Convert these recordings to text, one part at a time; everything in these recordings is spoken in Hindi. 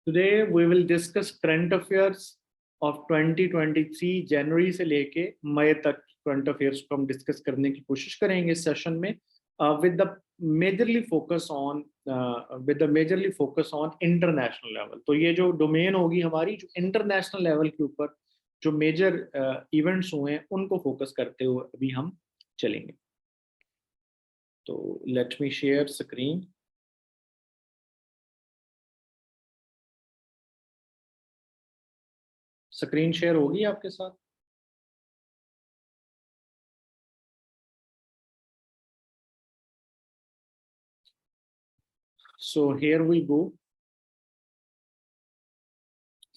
Today we will discuss current affairs of 2023 जनवरी से लेके मई तक करंट अफेयर्स को हम डिस्कस करने की कोशिश करेंगे इस सेशन में with the majorly focus on international level. तो ये जो डोमेन होगी हमारी, जो इंटरनेशनल लेवल के ऊपर जो मेजर इवेंट्स हुए हैं उनको फोकस करते हुए अभी हम चलेंगे। तो let me share screen. Screen share होगी आपके साथ? So here we go.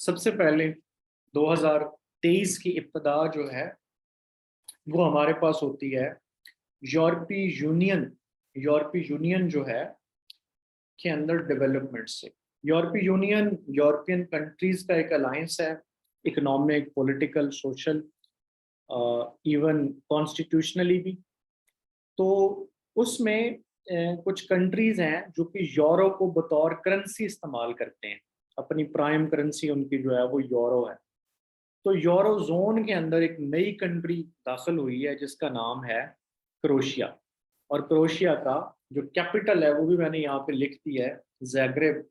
सबसे पहले 2023 की इब्तिदा जो है वो हमारे पास होती है यूरोपीय यूनियन जो है के अंदर डेवलपमेंट से। यूरोपीय यूनियन यूरोपियन कंट्रीज का एक अलायंस है, economic, political, social, even constitutionally भी। तो उसमें कुछ कंट्रीज हैं जो कि यूरो को बतौर करेंसी इस्तेमाल करते हैं। अपनी प्राइम करेंसी उनकी जो है वो यूरो है। तो यूरो जोन के अंदर एक नई कंट्री दाखिल हुई है जिसका नाम है क्रोएशिया। और क्रोएशिया का जो कैपिटल है वो भी मैंने यहाँ पे लिख दिया है, ज़ाग्रेब।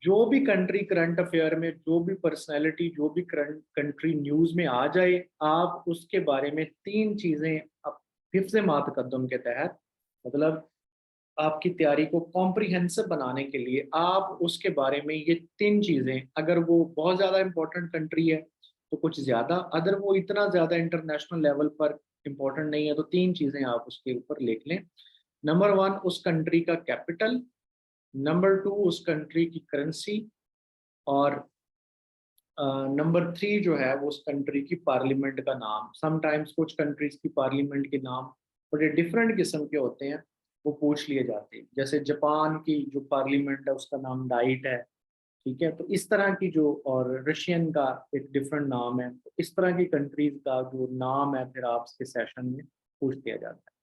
जो भी कंट्री करंट अफेयर में, जो भी पर्सनैलिटी, जो भी करंट कंट्री न्यूज़ में आ जाए, आप उसके बारे में तीन चीज़ें आप हिफ्ज़ मुक़द्दम के तहत, मतलब आपकी तैयारी को कॉम्प्रिहेंसिव बनाने के लिए आप उसके बारे में ये तीन चीज़ें, अगर वो बहुत ज़्यादा इम्पोर्टेंट कंट्री है तो कुछ ज़्यादा, अगर वो इतना ज़्यादा इंटरनेशनल लेवल पर इम्पोर्टेंट नहीं है तो तीन चीज़ें आप उसके ऊपर लिख लें। नंबर 1 उस कंट्री का कैपिटल, नंबर 2 उस कंट्री की करेंसी, और नंबर 3 जो है वो उस कंट्री की पार्लियामेंट का नाम। समटाइम्स कुछ कंट्रीज की पार्लियामेंट के नाम बड़े डिफरेंट किस्म के होते हैं, वो पूछ लिए जाते हैं। जैसे जापान की जो पार्लियामेंट है उसका नाम डाइट है, ठीक है। तो इस तरह की जो, और रशियन का एक डिफरेंट नाम है, तो इस तरह की कंट्रीज का जो नाम है फिर आपके सेशन में पूछ दिया जाता है।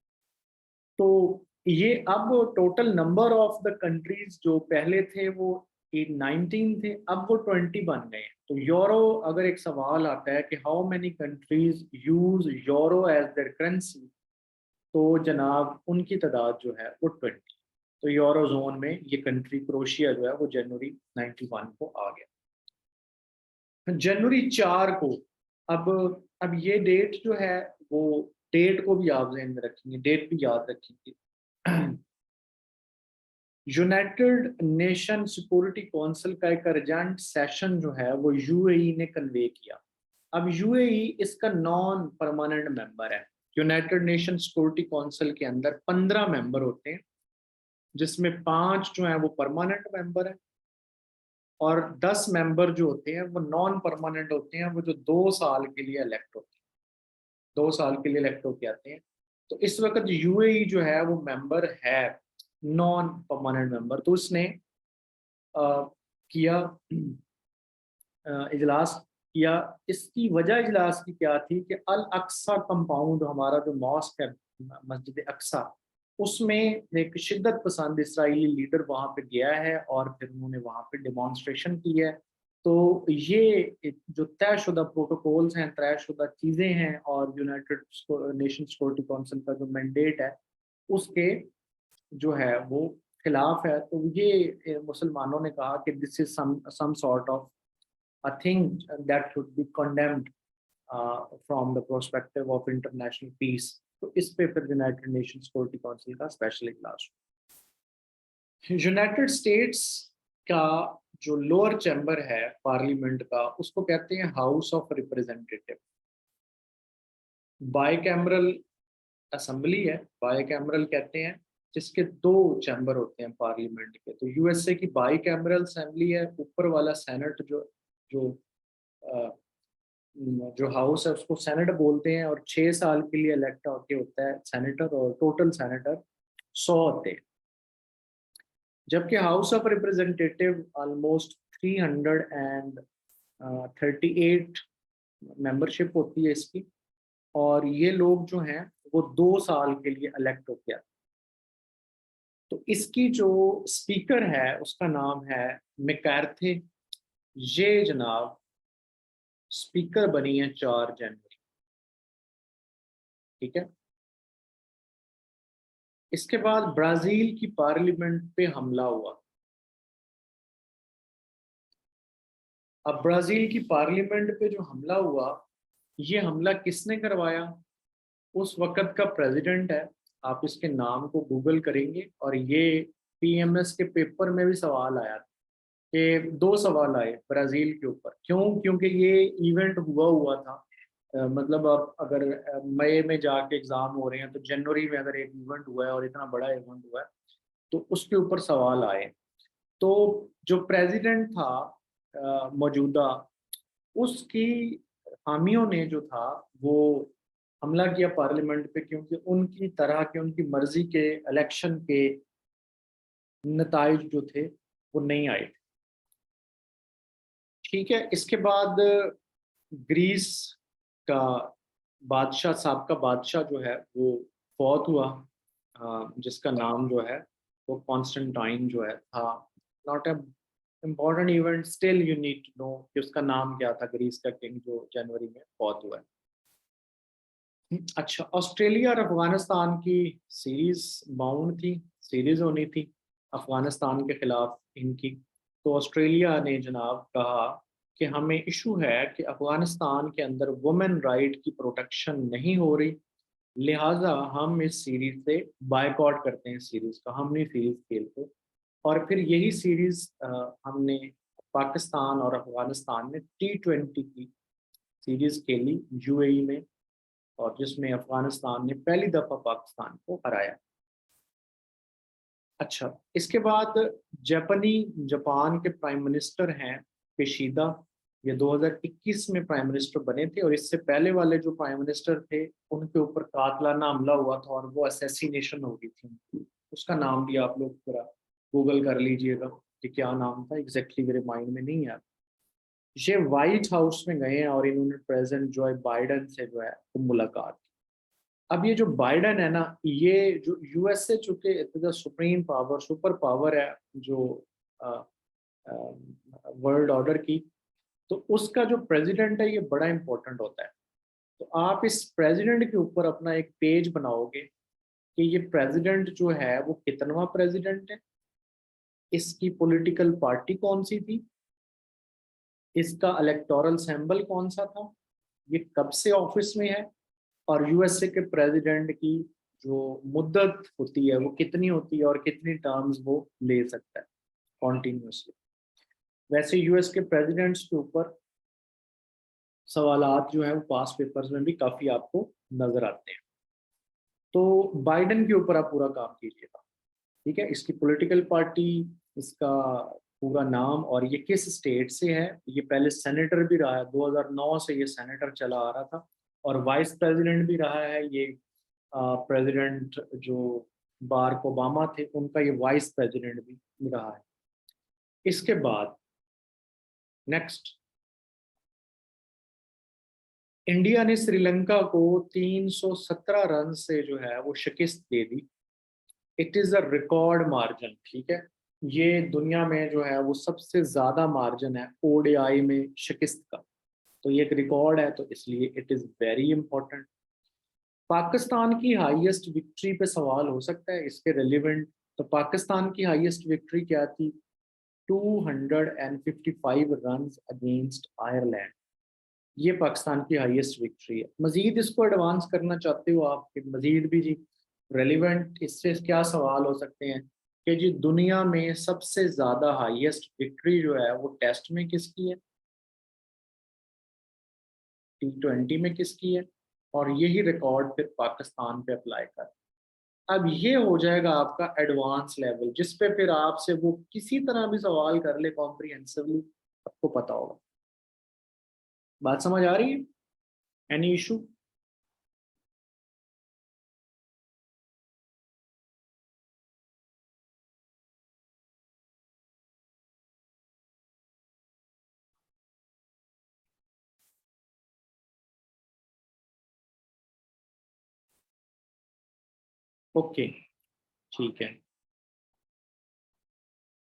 तो ये अब total number of the countries जो पहले थे वो 19 थे, अब वो 20 बन गए हैं। तो यूरो, अगर एक सवाल आता है कि how many countries use euro as their currency, तो जनाब उनकी तादाद जो है वो 20। तो यूरो जोन में ये कंट्री क्रोएशिया जो है वो जनवरी 91 को आ गया। जनवरी 4 को, अब ये डेट जो है वो, डेट को भी आप ध्यान में रखेंगे, डेट भी याद रखेंगे। यूनाइटेड नेशन सिक्योरिटी काउंसिल का एक अर्जेंट सेशन जो है वो यूएई ने कन्वे किया। अब यूएई इसका नॉन परमानेंट मेंबर है। यूनाइटेड नेशन सिक्योरिटी काउंसिल के अंदर 15 मेंबर होते हैं, जिसमें 5 जो है वो परमानेंट मेंबर है और 10 मेंबर जो होते हैं वो नॉन परमानेंट होते हैं, वो जो 2 साल के लिए इलेक्ट होते हैं, 2 साल के लिए इलेक्ट होके आते हैं। तो इस वक्त यूएई जो है वो मेंबर है, नॉन परमानेंट मेंबर। तो उसने किया, इजलास किया। इसकी वजह इजलास की क्या थी कि अल अक्सा कंपाउंड, हमारा जो मॉस्क है मस्जिद अक्सा, उसमें एक शिद्दत पसंद इसराइली लीडर वहाँ पे गया है और फिर उन्होंने वहाँ पे डिमॉन्स्ट्रेशन की है। तो ये जो तयशुदा प्रोटोकॉल्स हैं, तयशुदा चीज़ें हैं, और यूनाइटेड नेशन सिक्योरिटी काउंसिल का जो मैंडेट है उसके जो है वो खिलाफ है। तो ये मुसलमानों ने कहा कि this is some sort of a thing that should be condemned from the perspective of international peace। तो इस पे फिर यूनाइटेड नेशन सिक्योरिटी काउंसिल का स्पेशल इजलास। यूनाइटेड स्टेट्स का जो लोअर चैम्बर है पार्लियामेंट का, उसको कहते हैं house of representative. Bicameral assembly है, बाइकैमरल कहते हैं, जिसके 2 चैम्बर होते हैं पार्लियामेंट के। तो यूएसए की बाइकैमरल असेंबली है, ऊपर वाला सेनेट जो जो जो हाउस है उसको सेनेट बोलते हैं, और 6 साल के लिए इलेक्ट होके होता है सेनेटर, और टोटल सेनेटर 100 होते हैं। जबकि house of representative almost 338 membership होती है इसकी, और ये लोग जो हैं वो 2 साल के लिए इलेक्ट होते हैं। तो तो इसकी जो स्पीकर है उसका नाम है मैकार्थी। ये जनाब स्पीकर बनी है 4 जनवरी। ठीक है। इसके बाद ब्राजील की पार्लियामेंट पे हमला हुआ। अब ब्राजील की पार्लियामेंट पे जो हमला हुआ, ये हमला किसने करवाया? उस वक्त का प्रेसिडेंट है। आप इसके नाम को गूगल करेंगे और ये पीएमएस के पेपर में भी सवाल आया था कि 2 सवाल आए ब्राजील के ऊपर। क्यों? क्योंकि ये इवेंट हुआ हुआ था। मतलब आप अगर मई में जाके एग्जाम हो रहे हैं तो जनवरी में अगर एक इवेंट हुआ है और इतना बड़ा इवेंट हुआ है तो उसके ऊपर सवाल आए। तो जो प्रेसिडेंट था मौजूदा, उसकी हामियों ने जो था वो हमला किया पार्लियामेंट पे, क्योंकि उनकी तरह के उनकी मर्जी के इलेक्शन के नताइज जो थे वो नहीं आए थे। ठीक है। इसके बाद ग्रीस का बादशाह साहब का बादशाह जो है वो फौत हुआ, जिसका नाम जो है वो कॉन्स्टेंटाइन जो है था। Not a important event, still you need to know कि उसका नाम क्या था, ग्रीस का किंग जो जनवरी में फौत हुआ है। अच्छा, ऑस्ट्रेलिया और अफगानिस्तान की सीरीज बाउंड थी, सीरीज होनी थी अफगानिस्तान के खिलाफ इनकी। तो ऑस्ट्रेलिया ने जनाब कहा कि हमें इशू है कि अफगानिस्तान के अंदर वुमेन राइट की प्रोटेक्शन नहीं हो रही, लिहाजा हम इस सीरीज से बायकॉट करते हैं, सीरीज का हम नहीं सीरीज खेलते। और फिर यही सीरीज हमने पाकिस्तान और अफगानिस्तान ने T20 की सीरीज खेली यूएई में, और जिसमें अफगानिस्तान ने पहली दफा पाकिस्तान को हराया। अच्छा, इसके बाद जापान के प्राइम मिनिस्टर हैं किशिदा। ये 2021 में प्राइम मिनिस्टर बने थे, और इससे पहले वाले जो प्राइम मिनिस्टर थे उनके ऊपर कातलाना हमला हुआ था और वो असैसिनेशन हो गई थी। उसका नाम भी आप लोग पूरा गूगल कर लीजिएगा कि क्या नाम था, एग्जैक्टली मेरे माइंड में नहीं है। ये व्हाइट हाउस में गए हैं और इन्होंने प्रेसिडेंट जो बाइडन से जो है वो मुलाकात। अब ये जो बाइडन है ना, ये जो यूएसए चूंकि सुप्रीम पावर सुपर पावर है जो वर्ल्ड ऑर्डर की, तो उसका जो प्रेसिडेंट है ये बड़ा इंपॉर्टेंट होता है। तो आप इस प्रेसिडेंट के ऊपर अपना एक पेज बनाओगे कि ये प्रेसिडेंट जो है वो कितनवा प्रेसिडेंट है, इसकी पॉलिटिकल पार्टी कौन सी थी, इसका इलेक्टोरल सिंबल कौन सा था, ये कब से ऑफिस में है, और यूएसए के प्रेसिडेंट की जो मुद्दत होती है वो कितनी होती है और कितनी टर्म्स वो ले सकता है कॉन्टिन्यूसली। वैसे यूएस के प्रेसिडेंट्स के ऊपर सवालात जो है वो पास पेपर्स में भी काफ़ी आपको नजर आते हैं। तो बाइडन के ऊपर आप पूरा काम कीजिएगा। ठीक है। इसकी पॉलिटिकल पार्टी, इसका पूरा नाम, और ये किस स्टेट से है। ये पहले सेनेटर भी रहा है, 2009 से ये सेनेटर चला आ रहा था, और वाइस प्रेसिडेंट भी रहा है ये। प्रेसिडेंट जो बाराक ओबामा थे उनका ये वाइस प्रेसिडेंट भी रहा है। इसके बाद नेक्स्ट, इंडिया ने श्रीलंका को 317 रन से जो है वो शिकस्त दे दी। It is a record margin. ठीक है। ये दुनिया में जो है वो सबसे ज्यादा मार्जिन है ओडीआई में शिकस्त का। तो ये एक रिकॉर्ड है, तो इसलिए it is very important. Pakistan की हाईएस्ट विक्ट्री पे सवाल हो सकता है इसके रेलिवेंट। तो पाकिस्तान की हाईएस्ट विक्ट्री क्या थी? 255 रन अगेंस्ट आयरलैंड। ये पाकिस्तान की हाईएस्ट विक्ट्री है। मजीद इसको एडवांस करना चाहते हो आप कि मजीद भी जी रेलिवेंट, इससे क्या सवाल हो सकते हैं कि जी दुनिया में सबसे ज्यादा हाईएस्ट विक्ट्री जो है वो टेस्ट में किसकी है, T20 में किसकी है, और यही रिकॉर्ड फिर पाकिस्तान पे अप्लाई कर। अब ये हो जाएगा आपका एडवांस लेवल, जिस पे फिर आपसे वो किसी तरह भी सवाल कर ले कॉम्प्रिहेंसिवली, आपको पता होगा। बात समझ आ रही है? Any issue? ओके, ठीक है।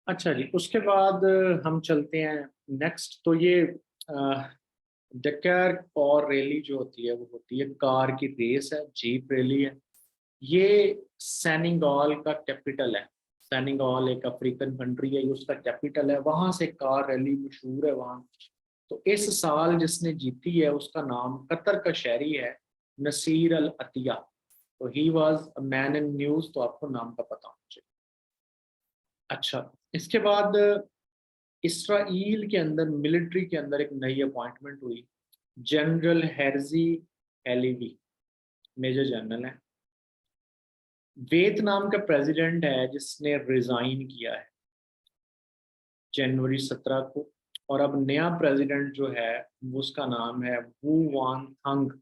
अच्छा जी, उसके बाद हम चलते हैं नेक्स्ट। तो ये डकर कार रैली जो होती है वो होती है, कार की रेस है, जीप रैली है। ये सेनेगल का कैपिटल है। सेनेगल एक अफ्रीकन कंट्री है, ये उसका कैपिटल है, वहां से कार रैली मशहूर है वहाँ। तो इस साल जिसने जीती है उसका नाम, कतर का शहरी है, नसीर अल अतिया। तो he was a man in news, तो आपको नाम का पता होना चाहिए। अच्छा, इसके बाद इसराइल के अंदर मिलिट्री के अंदर एक नई अपॉइंटमेंट हुई। जनरल हेरजी एलीवी, मेजर जनरल है। वियतनाम का प्रेसिडेंट है जिसने रिजाइन किया है जनवरी 17 को। और अब नया प्रेसिडेंट जो है वो, उसका नाम है वू वान थंग,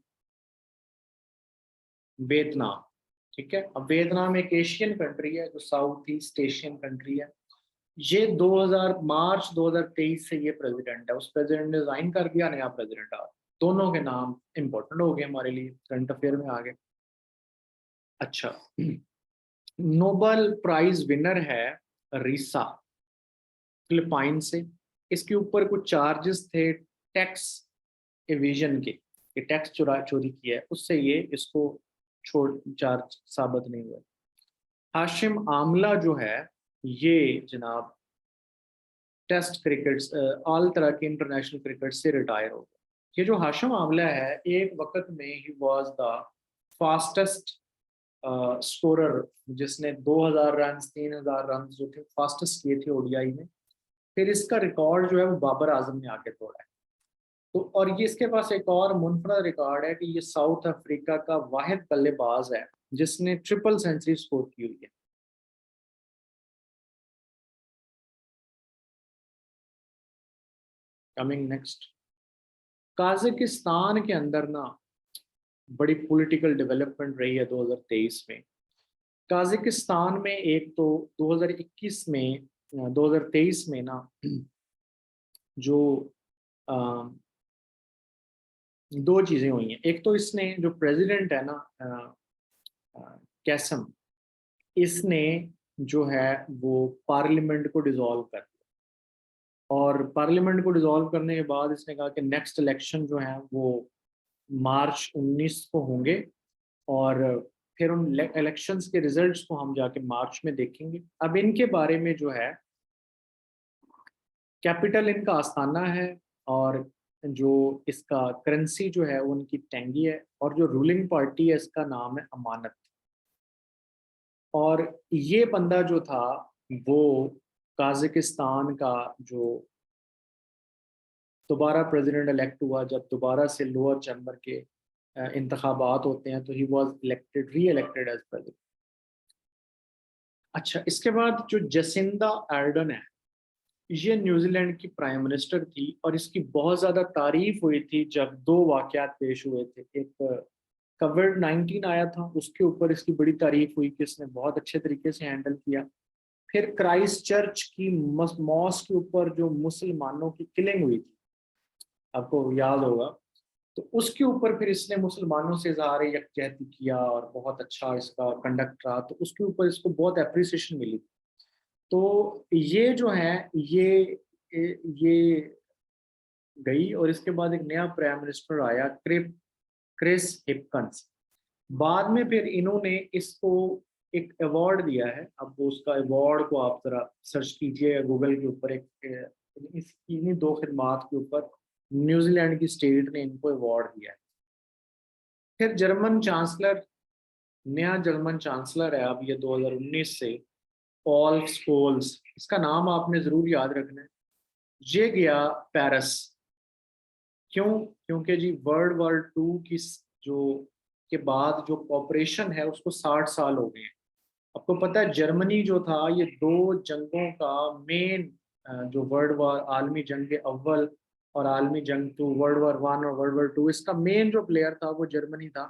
वियतनाम। ठीक है, अब वियतनाम एक एशियन कंट्री है, जो साउथ ईस्ट एशियन कंट्री है। ये 2000 मार्च 2023 से ये प्रेसिडेंट है। उस प्रेसिडेंट ने रिजाइन कर दिया, नया प्रेसिडेंट आ। दोनों के नाम इंपॉर्टेंट हो गए हमारे लिए, करंट अफेयर में आ गए। अच्छा, नोबेल प्राइज विनर है रीसा, फिलिपाइन से। इसके ऊपर कुछ चार्जेस थे टैक्स एविजन के, ये टैक्स चोरी किया है, उससे ये इसको छोड़ चार्ज साबित नहीं हुआ। हाशिम आमला जो है, ये जनाब टेस्ट क्रिकेट, ऑल तरह के इंटरनेशनल क्रिकेट से रिटायर हो गया। ये जो हाशिम आमला है, एक वक्त में he was the fastest scorer, जिसने 2000 रन 3000 रन जो थे फास्टेस्ट किए थे ओडीआई में। फिर इसका रिकॉर्ड जो है वो बाबर आजम ने आके तोड़ा है। तो और ये इसके पास एक और मुनफरद रिकॉर्ड है कि ये साउथ अफ्रीका का वाहिद बल्लेबाज है जिसने ट्रिपल सेंचुरी स्कोर की हुई है। कमिंग नेक्स्ट, काजाकिस्तान के अंदर ना बड़ी पॉलिटिकल डेवलपमेंट रही है 2023 में। काजाकिस्तान में एक तो 2021 में 2023 में ना, जो अ, दो चीजें हुई हैं। एक तो इसने जो प्रेसिडेंट है ना, कैसम, इसने जो है वो पार्लियामेंट को डिसॉल्व कर दिया। और पार्लियामेंट को डिसॉल्व करने के बाद इसने कहा कि नेक्स्ट इलेक्शन जो है वो मार्च 19 को होंगे। और फिर उन इलेक्शंस के रिजल्ट्स को हम जाके मार्च में देखेंगे। अब इनके बारे में जो है, कैपिटल इनका आस्ताना है, और जो इसका करेंसी जो है वो उनकी टेंगी है, और जो रूलिंग पार्टी है इसका नाम है अमानत। और ये बंदा जो था वो काजाकिस्तान का जो दोबारा प्रेसिडेंट इलेक्ट हुआ, जब दोबारा से लोअर चैम्बर के इंतखाबात होते हैं, तो he was elected, re elected as president. अच्छा, इसके बाद जो जसिंदा आर्डन है, ये न्यूजीलैंड की प्राइम मिनिस्टर थी, और इसकी बहुत ज़्यादा तारीफ हुई थी जब दो वाकयात पेश हुए थे। एक कोविड-19 आया था, उसके ऊपर इसकी बड़ी तारीफ हुई कि इसने बहुत अच्छे तरीके से हैंडल किया। फिर क्राइस्ट चर्च की मॉस्क के ऊपर जो मुसलमानों की किलिंग हुई थी, आपको याद होगा, तो उसके ऊपर फिर इसने मुसलमानों से इजहार यकजहती किया, और बहुत अच्छा इसका कंडक्ट रहा, तो उसके ऊपर इसको बहुत अप्रिसिएशन मिली। तो ये जो है, ये गई, और इसके बाद एक नया प्राइम मिनिस्टर आया, क्रिस हिपकंस। बाद में फिर इन्होंने इसको एक अवार्ड दिया है। अब वो उसका अवार्ड को आप जरा सर्च कीजिए गूगल के ऊपर, एक इन्हीं दो खिदमात के ऊपर न्यूजीलैंड की स्टेट ने इनको अवार्ड दिया है। फिर जर्मन चांसलर, नया जर्मन चांसलर है अब ये 2019 से, पॉल स्कोल्स, इसका नाम आपने जरूर याद रखना है। ये गया पेरिस। क्यों? क्योंकि जी वर्ल्ड वॉर 2 की जो के बाद जो कॉपरेशन है उसको 60 साल हो गए हैं। आपको पता है जर्मनी जो था, ये दो जंगों का मेन, जो वर्ल्ड वॉर, आलमी जंग अव्वल और आलमी जंग 2, वर्ल्ड वॉर 1 और वर्ल्ड वॉर 2, इसका मेन जो प्लेयर था वो जर्मनी था।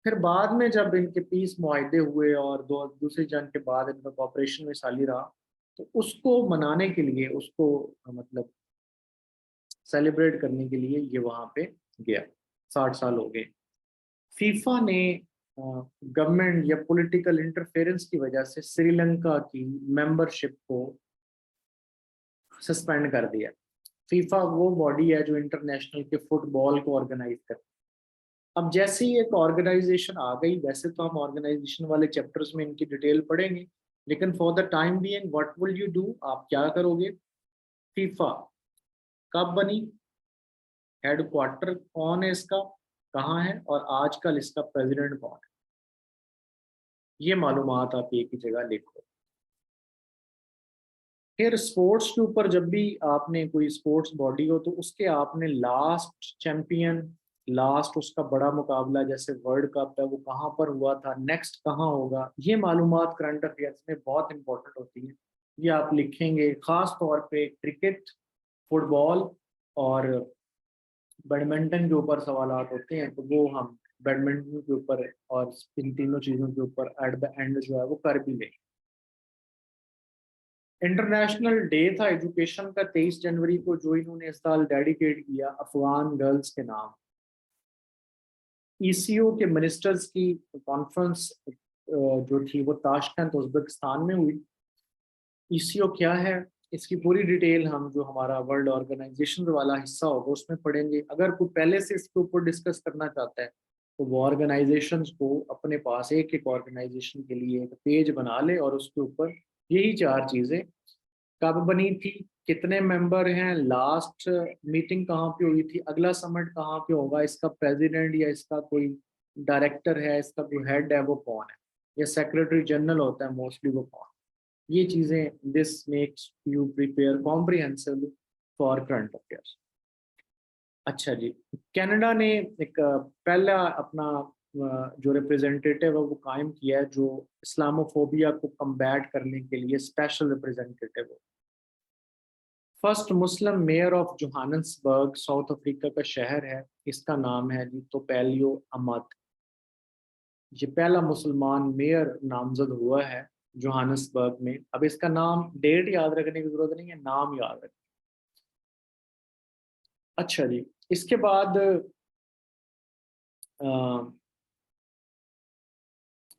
फिर बाद में जब इनके पीस मुआहदे हुए और दूसरी जंग के बाद इनका कॉपरेशन में साली रहा, तो उसको मनाने के लिए, उसको मतलब सेलिब्रेट करने के लिए ये वहां पे गया। 60 साल हो गए। फीफा ने गवर्नमेंट या पॉलिटिकल इंटरफेरेंस की वजह से श्रीलंका की मेंबरशिप को सस्पेंड कर दिया। फीफा वो बॉडी है जो इंटरनेशनल के फुटबॉल को ऑर्गेनाइज करती है। अब जैसे ही एक ऑर्गेनाइजेशन आ गई, वैसे तो हम ऑर्गेनाइजेशन वाले चैप्टर्स में इनकी डिटेल पढ़ेंगे, लेकिन for the time being what will you do, आप क्या करोगे? फीफा कब बनी, हेडक्वार्टर कौन है इसका, कहाँ है, और आजकल इसका प्रेसिडेंट कौन है, ये मालूमात आप एक ही जगह लिखो। फिर स्पोर्ट्स के ऊपर जब भी आपने कोई स्पोर्ट्स बॉडी हो तो उसके आपने लास्ट चैंपियन, लास्ट उसका बड़ा मुकाबला जैसे वर्ल्ड कप है वो कहाँ पर हुआ था, नेक्स्ट कहाँ होगा, ये मालूमात करंट अफेयर्स में बहुत इंपॉर्टेंट होती है। ये आप लिखेंगे, खास तौर पे क्रिकेट, फुटबॉल और बैडमिंटन के ऊपर सवाल होते हैं, तो वो हम बैडमिंटन के ऊपर और इन तीनों चीज़ों के ऊपर एट द एंड जो है वो कर भी लेंगे। इंटरनेशनल डे था एजुकेशन का 23 जनवरी को, जो इन्होंने इस साल डेडिकेट किया अफगान गर्ल्स के नाम। ईसीओ के मिनिस्टर्स की कॉन्फ्रेंस जो थी वो ताशकंद उज्बेकिस्तान में हुई। ईसीओ क्या है, इसकी पूरी डिटेल हम जो हमारा वर्ल्ड ऑर्गेनाइजेशन वाला हिस्सा होगा उसमें पढ़ेंगे। अगर कोई पहले से इसके ऊपर डिस्कस करना चाहता है तो वो ऑर्गेनाइजेशंस को अपने पास एक एक ऑर्गेनाइजेशन के लिए एक पेज बना ले और उसके ऊपर यही चार चीज़ें, कब बनी थी, कितने मेंबर हैं, लास्ट मीटिंग कहाँ पे हुई थी, अगला समिट कहाँ पे होगा, इसका प्रेसिडेंट या इसका कोई डायरेक्टर है, इसका कोई हेड है वो कौन है, या सेक्रेटरी जनरल होता है मोस्टली वो कौन, ये चीजें, this makes you prepare comprehensively for current affairs. अच्छा जी, कनाडा ने एक पहला अपना जो रिप्रेजेंटेटिव है वो कायम किया है, जो इस्लामोफोबिया को कम्बैट करने के लिए स्पेशल रिप्रेजेंटेटिव है। First Muslim mayor of Johannesburg, south Africa का शहर है, इसका नाम है जी तोपेलियो अमद। ये पहला मुसलमान मेयर नामजद हुआ है जोहानसबर्ग में। अब इसका नाम, डेट याद रखने की जरूरत नहीं है, नाम याद रखना। अच्छा जी, इसके बाद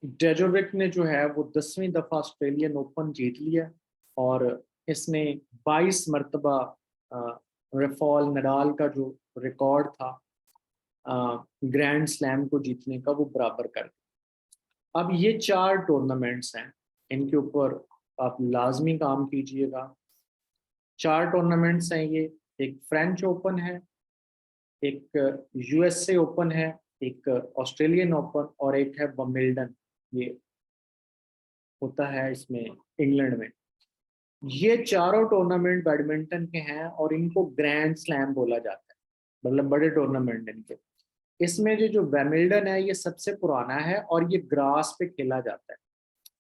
डेजोविक ने जो है वो 10वीं दफा ऑस्ट्रेलियन ओपन जीत लिया, और इसने 22 मरतबा रेफॉल नडाल का जो रिकॉर्ड था ग्रैंड स्लैम को जीतने का वो बराबर कर दिया। अब ये चार टूर्नामेंट्स हैं, इनके ऊपर आप लाजमी काम कीजिएगा। चार टूर्नामेंट्स हैं ये, एक फ्रेंच ओपन है, एक यूएसए ओपन है, एक ऑस्ट्रेलियन ओपन और एक है विंबलडन, ये होता है इसमें इंग्लैंड में। ये चारों टूर्नामेंट बैडमिंटन के हैं और इनको ग्रैंड स्लैम बोला जाता है, मतलब बड़े टूर्नामेंट इनके। इसमें जो विंबलडन है ये सबसे पुराना है और ये ग्रास पे खेला जाता है,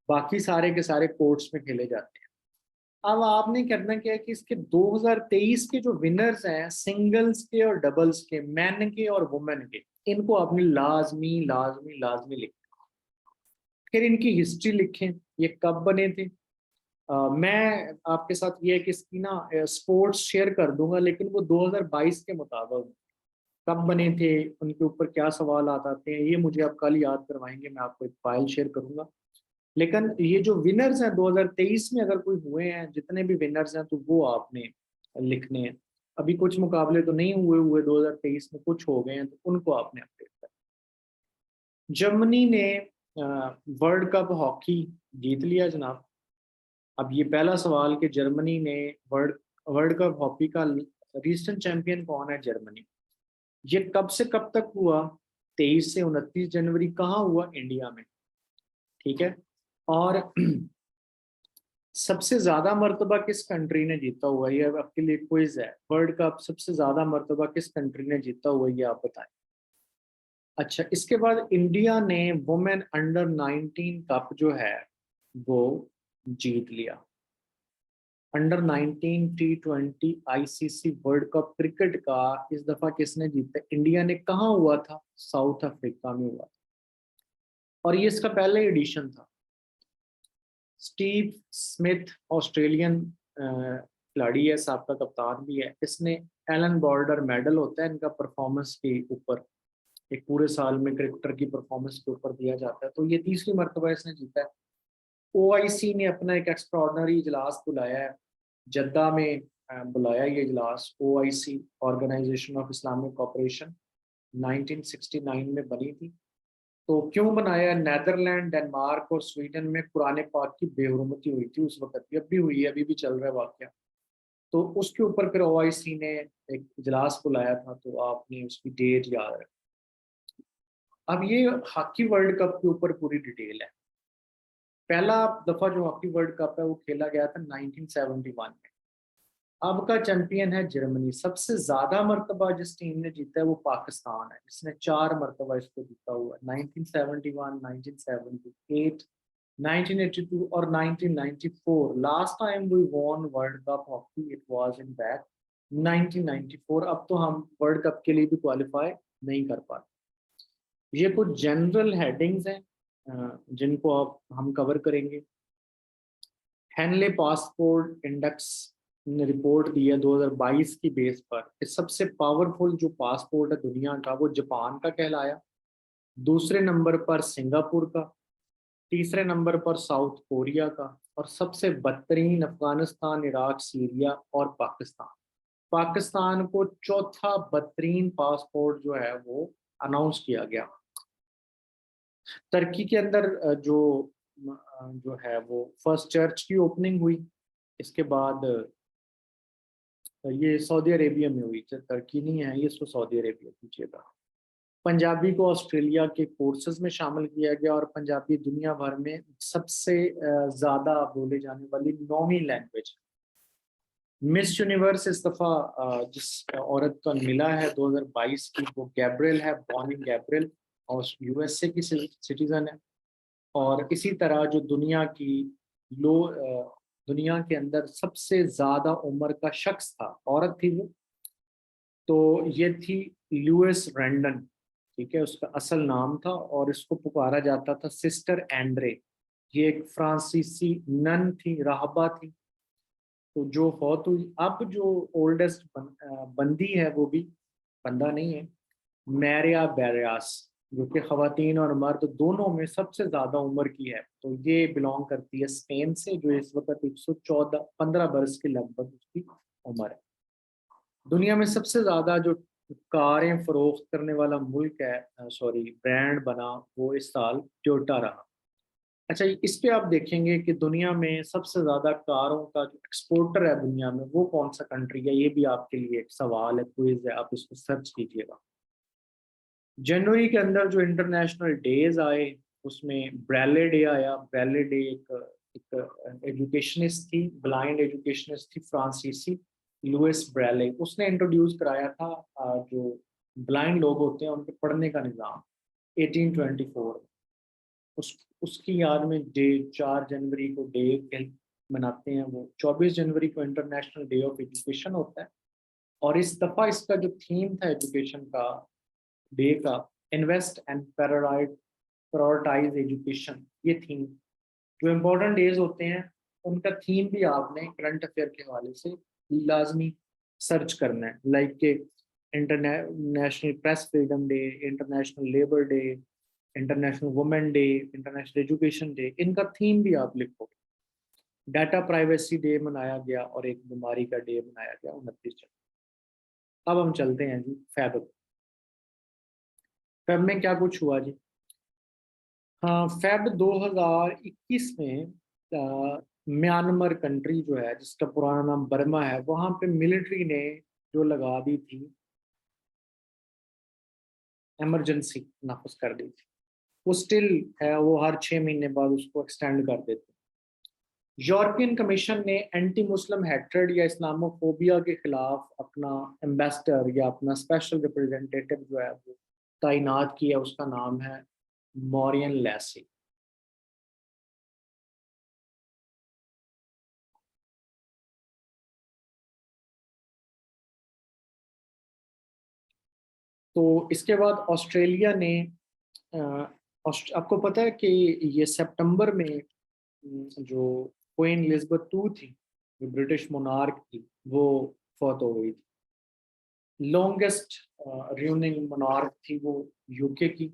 बाकी सारे के सारे कोर्ट्स में खेले जाते हैं। अब आपने करना क्या है कि इसके 2023 के जो विनर्स हैं सिंगल्स के और डबल्स के, मैन के और वुमेन के, इनको आपने लाजमी लाजमी लाजमी लिखना। फिर इनकी हिस्ट्री लिखें, ये कब बने थे। मैं आपके साथ ये है कि इसकी ना स्पोर्ट्स शेयर कर दूंगा, लेकिन वो 2022 के मुताबिक कब बने थे, उनके ऊपर क्या सवाल आते हैं, ये मुझे आप कल याद करवाएंगे, मैं आपको एक फाइल शेयर करूंगा। लेकिन ये जो विनर्स हैं 2023 में अगर कोई हुए हैं, जितने भी विनर्स हैं, तो वो आपने लिखने हैं। अभी कुछ मुकाबले तो नहीं हुए 2023 में, कुछ हो गए हैं, तो उनको आपने अपडेट करना। जर्मनी ने वर्ल्ड कप हॉकी जीत लिया जनाब। अब ये पहला सवाल कि जर्मनी ने वर्ल्ड वर्ल्ड कप हॉकी का रीसेंट चैंपियन कौन है, जर्मनी। ये कब से कब तक हुआ, 23 से 29 जनवरी, कहाँ हुआ, इंडिया में, ठीक है। और सबसे ज्यादा मर्तबा किस कंट्री ने जीता हुआ, ये आपके लिए क्विज है, वर्ल्ड कप सबसे ज्यादा मर्तबा किस कंट्री ने जीता हुआ, ये आप बताएं। अच्छा, इसके बाद इंडिया ने वुमेन अंडर 19 कप जो है वो जीत लिया। Under 19 T20 ICC world cup cricket का इस दफा किसने जीता, इंडिया ने। कहाँ हुआ था, साउथ अफ्रीका में हुआ था, और ये इसका पहला एडिशन था। स्टीव स्मिथ ऑस्ट्रेलियन खिलाड़ी है, साबका कप्तान भी है, इसने एलन बॉर्डर मेडल होता है इनका परफॉर्मेंस के ऊपर, एक पूरे साल में क्रिकेटर की परफॉर्मेंस के ऊपर दिया जाता है, तो ये तीसरी मरतबा इसने जीता है। ओआईसी ने अपना एक एक्स्ट्राऑर्डिनरी इजलास बुलाया है जद्दा में बुलाया ये इजलास। OIC, organisation of Islamic cooperation, 1969 में बनी थी। तो क्यों बनाया? नेदरलैंड, डेनमार्क और स्वीडन में कुरान पाक की बेहुरमती हुई थी उस वक्त भी, अब भी हुई है, अभी भी चल रहा है वाकया। तो उसके ऊपर फिर OIC ने एक इजलास बुलाया था, तो आपने उसकी डेट याद रखी। अब ये हॉकी वर्ल्ड कप के ऊपर पूरी डिटेल है। पहला दफा जो हॉकी वर्ल्ड कप है वो खेला गया था 1971 में। अब का चैंपियन है जर्मनी। सबसे ज्यादा मरतबा जिस टीम ने जीता है वो पाकिस्तान है, जिसने 4 मरतबा इसको जीता हुआ है, 1971, 1978, 1982 और 1994। Last time we won world cup hockey it was in back 1994। अब तो हम वर्ल्ड कप के लिए भी क्वालिफाई नहीं कर पाते। ये कुछ जनरल हेडिंग्स हैं जिनको अब हम कवर करेंगे। हेनले पासपोर्ट इंडेक्स ने रिपोर्ट दी है 2022 की बेस पर कि सबसे पावरफुल जो पासपोर्ट है दुनिया का वो जापान का कहलाया। दूसरे नंबर पर सिंगापुर का, तीसरे नंबर पर साउथ कोरिया का, और सबसे बदतरीन अफगानिस्तान, इराक, सीरिया और पाकिस्तान। पाकिस्तान को चौथा बदतरीन पासपोर्ट जो है वो अनाउंस किया गया। टर्की के अंदर जो है वो फर्स्ट चर्च की ओपनिंग हुई। इसके बाद ये सऊदी अरेबिया में हुई, टर्की नहीं है ये, इसको सऊदी अरेबिया कीजिएगा। पंजाबी को ऑस्ट्रेलिया के कोर्सेज में शामिल किया गया और पंजाबी दुनिया भर में सबसे ज्यादा बोले जाने वाली 9वीं लैंग्वेज। मिस यूनिवर्स इस दफा जिस औरत का मिला है 2022 की वो गैब्रियल है, बॉर्न इन गैब्रियल, और USA की सिटीजन है। और इसी तरह जो दुनिया के अंदर सबसे ज्यादा उम्र का शख्स था, औरत थी वो, तो ये थी लुइस रैंडन। ठीक है, उसका असल नाम था और इसको पुकारा जाता था सिस्टर एंड्रे। ये एक फ्रांसीसी नन थी, राहबा थी। तो जो फौत हुई, अब जो ओल्डेस्ट बंदी है वो भी बंदा नहीं है, मैरिया बैरियास, जो कि खवातीन और मर्द दोनों में सबसे ज्यादा उम्र की है। तो ये बिलोंग करती है स्पेन से, जो इस वक्त 115 बरस के लगभग उसकी उम्र है। दुनिया में सबसे ज्यादा जो कारें फरोख्त करने वाला मुल्क है, सॉरी ब्रांड बना, वो इस साल टोयोटा रहा। अच्छा, इस पे आप देखेंगे कि दुनिया में सबसे ज्यादा कारों का जो एक्सपोर्टर है दुनिया में वो कौन सा कंट्री है। ये भी आपके लिए एक सवाल है, क्विज है, आप इसको सर्च कीजिएगा। जनवरी के अंदर जो इंटरनेशनल डेज आए उसमें ब्रेले डे आया। ब्रेले डे एक एजुकेशनिस्ट थी, ब्लाइंड एजुकेशनिस्ट थी, फ्रांसीसी लुइस ब्रेले। उसने इंट्रोड्यूस कराया था जो ब्लाइंड लोग होते हैं उनके पढ़ने का निज़ाम 1824। उसकी याद में डे 4 जनवरी को डे मनाते हैं। वो 24 जनवरी को इंटरनेशनल डे ऑफ एजुकेशन होता है। और इस दफ़ा इसका जो थीम था एजुकेशन का, डे का, इन्वेस्ट एंड प्रायोरिटाइज एजुकेशन, ये थीम। जो इम्पोर्टेंट डेज होते हैं उनका थीम भी आपने करंट अफेयर के हवाले से लाजमी सर्च करना है। लाइक के international press freedom day, international labour day, international women day, international education day, इनका थीम भी आप लिखो। डाटा प्राइवेसी डे मनाया गया और एक बीमारी का डे मनाया गया 29 जनवरी। अब हम चलते हैं जी फैब। फैब में क्या कुछ हुआ जी? हाँ, फेब 2021 में म्यांमार कंट्री जो है जिसका पुराना नाम बर्मा है, वहां पे मिलिट्री ने जो लगा दी थी इमरजेंसी, नाफिज कर दी थी। वो स्टिल है, वो हर 6 महीने बाद उसको एक्सटेंड कर देते हैं। यूरोपियन कमीशन ने एंटी मुस्लिम हेट्रेड या इस्लामोफोबिया के खिलाफ अपना एम्बेसडर या अपना स्पेशल रिप्रेजेंटेटिव जो है वो तैनात किया। उसका नाम है मॉरियन लैसी। तो इसके बाद ऑस्ट्रेलिया ने आपको पता है कि ये सितंबर में जो क्वीन एलिजाबेथ 2 थी, जो ब्रिटिश मोनार्क थी, वो फौत हो गई थी। लॉन्गेस्ट रूलिंग मोनार्क थी वो यूके की।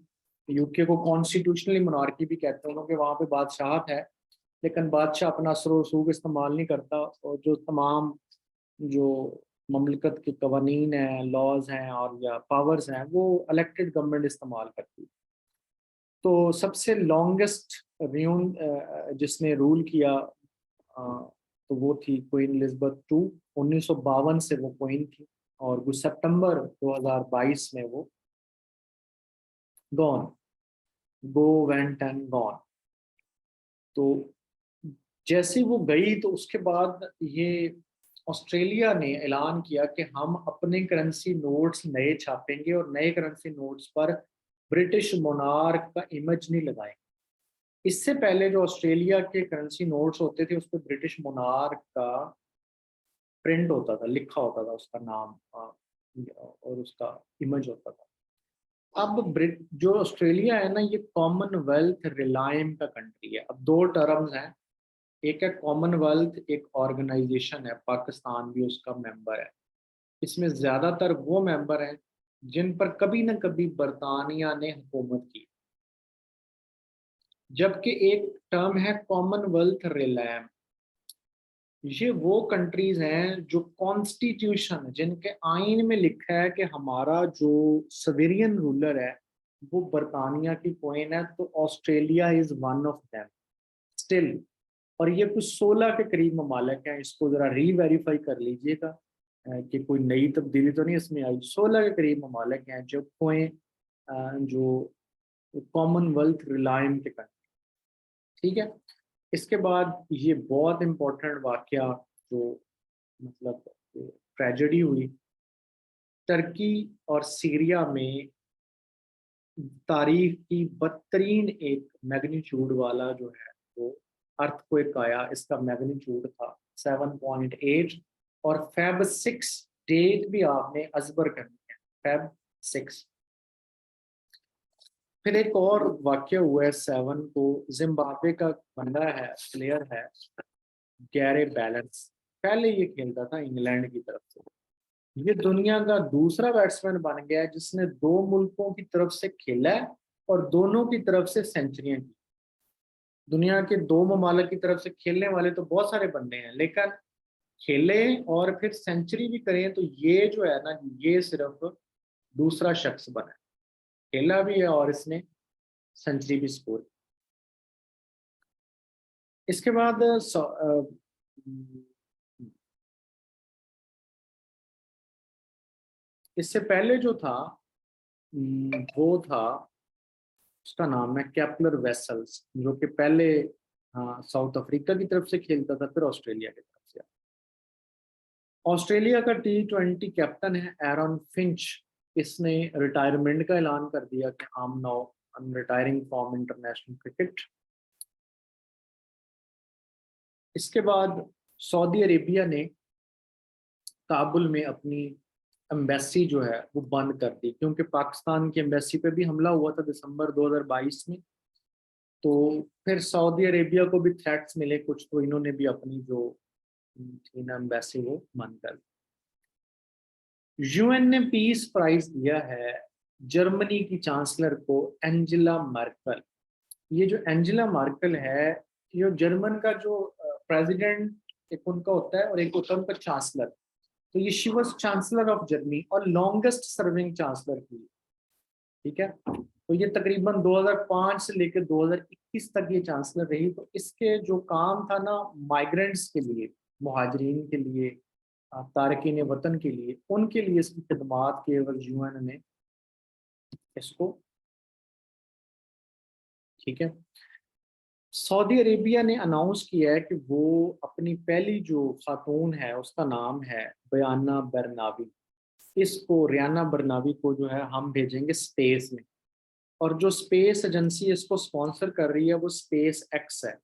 यूके को कॉन्स्टिट्यूशनली मोनार्की भी कहते हैं क्योंकि वहाँ पे बादशाहत है, लेकिन बादशाह अपना असर रसूख इस्तेमाल नहीं करता। और जो तमाम जो ममलकत के कवानीन हैं, लॉज हैं और या पावर्स हैं, वो इलेक्टेड गवर्नमेंट इस्तेमाल करती है। तो सबसे लॉन्गेस्ट रियून जिसने रूल किया तो वो थी क्वीन एलिजाबेथ टू। 1952 से वो क्वीन थी, और वो सितंबर 2022 में वो gone, go went and gone. तो जैसे वो गई तो उसके बाद ये ऑस्ट्रेलिया ने ऐलान किया कि हम अपने करेंसी नोट्स नए छापेंगे और नए करेंसी नोट्स पर ब्रिटिश मोनार्क का इमेज नहीं लगाएंगे। इससे पहले जो ऑस्ट्रेलिया के करेंसी नोट्स होते थे उस पर ब्रिटिश मोनार्क का प्रिंट होता था, लिखा होता था उसका नाम और उसका इमेज होता था। अब ब्रिट जो ऑस्ट्रेलिया है ना, ये कॉमनवेल्थ रिलायम का कंट्री है। अब दो टर्म्स हैं, एक है कॉमनवेल्थ, एक ऑर्गेनाइजेशन है, पाकिस्तान भी उसका मेंबर है। इसमें ज्यादातर वो मेंबर हैं जिन पर कभी न कभी बरतानिया ने हुकूमत की, जबकि एक टर्म है कॉमनवेल्थ रिलायम। ये वो कंट्रीज हैं जो कॉन्स्टिट्यूशन, जिनके आइन में लिखा है कि हमारा जो सवेरियन रूलर है वो बरतानिया की क्वीन है, तो Australia is one of them still. और ये कुछ 16 के करीब ममालिक हैं, इसको जरा री-वेरीफाई कर लीजिएगा कि कोई नई तब्दीली तो नहीं इसमें आई। 16 के करीब ममालिक हैं जो जो कॉमनवेल्थ रिलायम के कंट्री। ठीक है। इसके बाद ये बहुत इंपॉर्टेंट वाकया जो मतलब ट्रेजेडी हुई, टर्की और सीरिया में तारीख की बदतरीन एक मैग्नीट्यूड वाला जो है वो अर्थक्वेक आया। इसका मैग्नीट्यूड था 7.8, और फेब 6 डेट भी आपने अजबर करनी है, फेब 6। फिर एक और वाक्य हुआ है 7 को, जिम्बाब्वे का बंदा है, प्लेयर है गैरे बैलेंस। पहले ये खेलता था इंग्लैंड की तरफ से। ये दुनिया का दूसरा बैट्समैन बन गया है जिसने दो मुल्कों की तरफ से खेला है और दोनों की तरफ से सेंचुरियां की। दुनिया के दो ममालिक की तरफ से खेलने वाले तो बहुत सारे बंदे हैं, लेकिन खेले और फिर सेंचुरी भी करें तो ये जो है ना, ये सिर्फ दूसरा शख्स बना है। खेला भी है और इसने सेंचुरी भी स्कोर की। इसके बाद इससे पहले जो था वो था, उसका नाम है कैपलर वेसल्स, जो कि पहले साउथ अफ्रीका की तरफ से खेलता था, फिर ऑस्ट्रेलिया की तरफ से। ऑस्ट्रेलिया का T20 कैप्टन है एरन फिंच। इसने रिटायरमेंट का ऐलान कर दिया कि I am retiring from international cricket. इसके बाद सऊदी अरेबिया ने काबुल में अपनी एम्बेसी जो है वो बंद कर दी, क्योंकि पाकिस्तान की एम्बेसी पे भी हमला हुआ था दिसंबर 2022 में। तो फिर सऊदी अरेबिया को भी थ्रेट्स मिले कुछ, तो इन्होंने भी अपनी जो थी ना एम्बेसी वो बंद कर दी। यूएन ने पीस प्राइज दिया है जर्मनी की चांसलर को, एंजेला मर्कल। ये जो एंजेला मर्कल है, ये जर्मन का जो प्रेसिडेंट एक उनका होता है और एक होता है उनका चांसलर। तो ये she was chancellor of Germany और लॉन्गेस्ट सर्विंग चांसलर थी। ठीक है। तो ये तकरीबन 2005 से लेकर 2021 तक ये चांसलर रही। तो इसके जो काम था ना, माइग्रेंट्स के लिए, मुहाजिरीन के लिए, तारकीन वतन के लिए, उनके लिए इसकी खदमात के एवज यूएन ने इसको, ठीक है। सऊदी अरेबिया ने अनाउंस किया है कि वो अपनी पहली जो खातून है उसका नाम है बयाना बरनावी। इसको रियाना बरनावी को जो है हम भेजेंगे स्पेस में, और जो स्पेस एजेंसी इसको स्पॉन्सर कर रही है वो स्पेस एक्स है।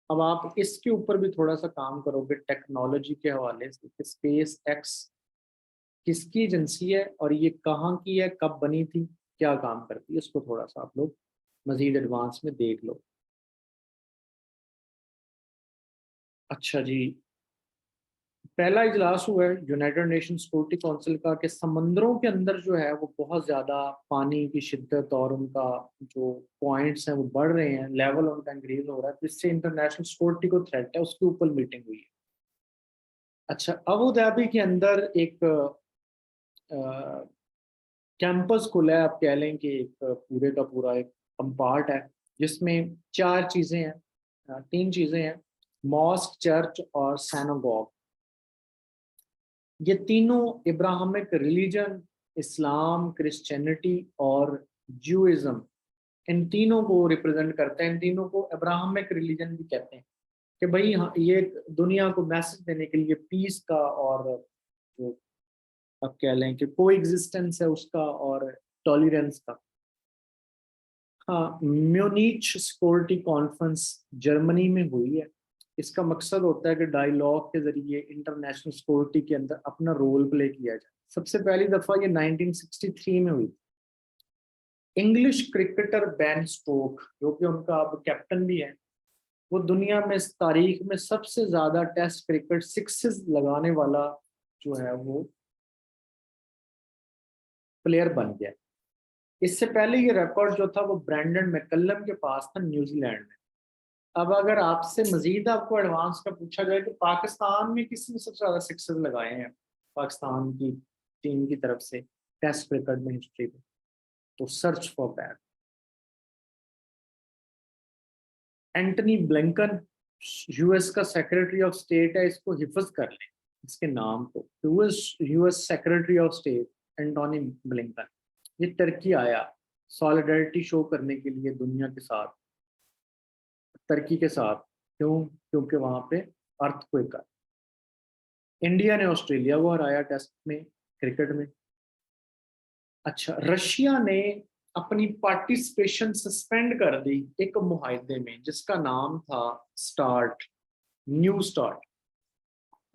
अब आप इसके ऊपर भी थोड़ा सा काम करोगे टेक्नोलॉजी के हवाले से कि स्पेस एक्स किसकी एजेंसी है और ये कहाँ की है, कब बनी थी, क्या काम करती है, इसको थोड़ा सा आप लोग मजीद एडवांस में देख लो। अच्छा जी, पहला इजलास हुआ है यूनाइटेड नेशन सिक्योरिटी काउंसिल का कि समंदरों के अंदर जो है वो बहुत ज़्यादा पानी की शिद्दत और उनका जो पॉइंट्स हैं वो बढ़ रहे हैं, लेवल उनका इंक्रीज हो रहा है, तो इससे इंटरनेशनल सिक्योरिटी को थ्रेट है, उसके ऊपर मीटिंग हुई है। अच्छा, अबू धाबी के अंदर एक कैंपस खुला है, आप कह लें कि एक पूरे का पूरा एक कंपार्ट है जिसमें चार चीजें हैं, तीन चीजें हैं, मॉस्क, चर्च और सैनोगॉग। ये तीनों इब्राहिमिक रिलीजन, इस्लाम, क्रिश्चियनिटी और ज्यूइज्म, इन तीनों को रिप्रेजेंट करते हैं। इन तीनों को अब्राहमिक रिलीजन भी कहते हैं कि भाई हाँ, ये एक दुनिया को मैसेज देने के लिए पीस का और जो आप कह लें कि को एग्जिस्टेंस है उसका और टॉलरेंस का। हाँ, म्यूनिच सिक्योरिटी कॉन्फ्रेंस जर्मनी में हुई है। इसका मकसद होता है कि डायलॉग के जरिए इंटरनेशनल सिक्योरिटी के अंदर अपना रोल प्ले किया जाए। सबसे पहली दफा ये 1963 में हुई। इंग्लिश क्रिकेटर बेन स्टोक, जो कि उनका अब कैप्टन भी है, वो दुनिया में इस तारीख में सबसे ज्यादा टेस्ट क्रिकेट सिक्सेस लगाने वाला जो है वो प्लेयर बन गया। इससे पहले ये रिकॉर्ड जो था वो ब्रैंडन मैकलम के पास था न्यूजीलैंड में। अब अगर आपसे मजीद आपको एडवांस का पूछा जाए कि पाकिस्तान में किसने सबसे ज्यादा सिक्सेस लगाए हैं पाकिस्तान की टीम की तरफ से टेस्ट क्रिकेट में हिस्ट्री में, तो search for that. Antony Blinken, US का सेक्रेटरी ऑफ स्टेट है, इसको हिफज कर लें इसके नाम को, US secretary of state Antony Blinken. ये टर्की आया सॉलिडरिटी शो करने के लिए दुनिया के साथ, टर्की के साथ। क्यों? क्योंकि वहां पे अर्थक्वेक है। इंडिया ने ऑस्ट्रेलिया को हराया टेस्ट में, क्रिकेट में। अच्छा, रशिया ने अपनी पार्टिसिपेशन सस्पेंड कर दी एक मुआहदे में जिसका नाम था start, new start.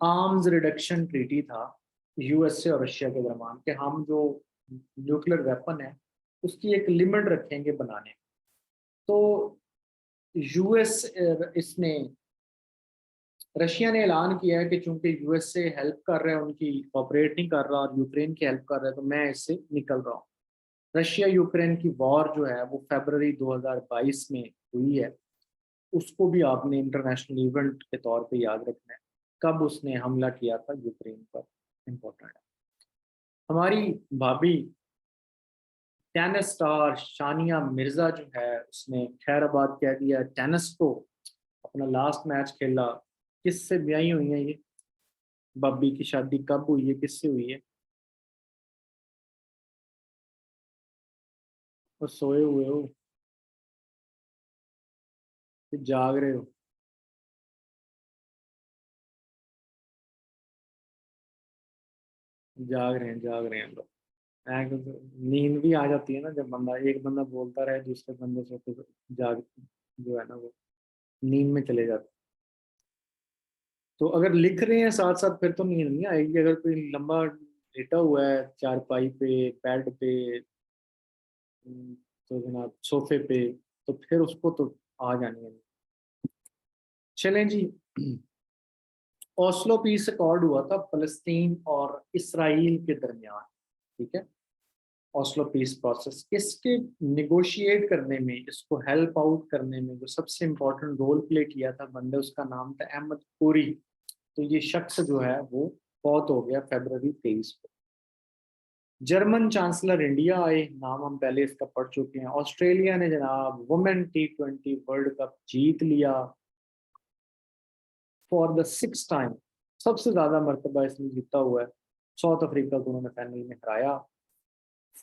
Arms reduction treaty था यूएसए और रशिया के दरमियान कि हम जो न्यूक्लियर वेपन है उसकी एक लिमिट रखेंगे बनाने। तो यूएस इसने रशिया ने ऐलान किया है कि चूंकि यूएसए हेल्प कर रहा है, उनकी ऑपरेट नहीं कर रहा और यूक्रेन की हेल्प कर रहा है, तो मैं इससे निकल रहा हूँ। रशिया यूक्रेन की वॉर जो है वो फरवरी 2022 में हुई है। उसको भी आपने इंटरनेशनल इवेंट के तौर पे याद रखना है, कब उसने हमला किया था यूक्रेन पर, इम्पोर्टेंट है। हमारी भाभी टेनिस स्टार शानिया मिर्जा जो है उसने खैराबाद कह दिया टेनिस को अपना लास्ट मैच खेला। किससे ब्याही हुई है ये? भाभी की शादी कब हुई है, किससे हुई है? और सोए हुए हो कि जाग रहे हो? जाग रहे हैं लोग। नींद भी आ जाती है ना जब बंदा, एक बंदा बोलता रहे दूसरे बंदे से, तो जाग जो है ना वो नींद में चले जाते। तो अगर लिख रहे हैं साथ साथ फिर तो नींद नहीं आएगी। अगर कोई लंबा लेटा हुआ है चारपाई पे, बेड पे, तो जनाब सोफे पे, तो फिर उसको तो आ जानी है। चलें जी। ओस्लो पीस अकॉर्ड हुआ था फलस्तीन और इसराइल के दरमियान, ठीक है। ओस्लो पीस प्रोसेस, इसके निगोशिएट करने में, इसको हेल्प आउट करने में जो सबसे इम्पोर्टेंट रोल प्ले किया था बंदे, उसका नाम था अहमद कोरी। तो ये शख्स जो है वो फौत हो गया फरवरी 23 को। जर्मन चांसलर इंडिया आए, नाम हम पहले इसका पढ़ चुके हैं। ऑस्ट्रेलिया ने जनाब वुमेन T20 वर्ल्ड कप जीत लिया फॉर द सिक्स टाइम, सबसे ज्यादा मरतबा इसने जीता हुआ है। साउथ अफ्रीका को उन्होंने फाइनल में हराया।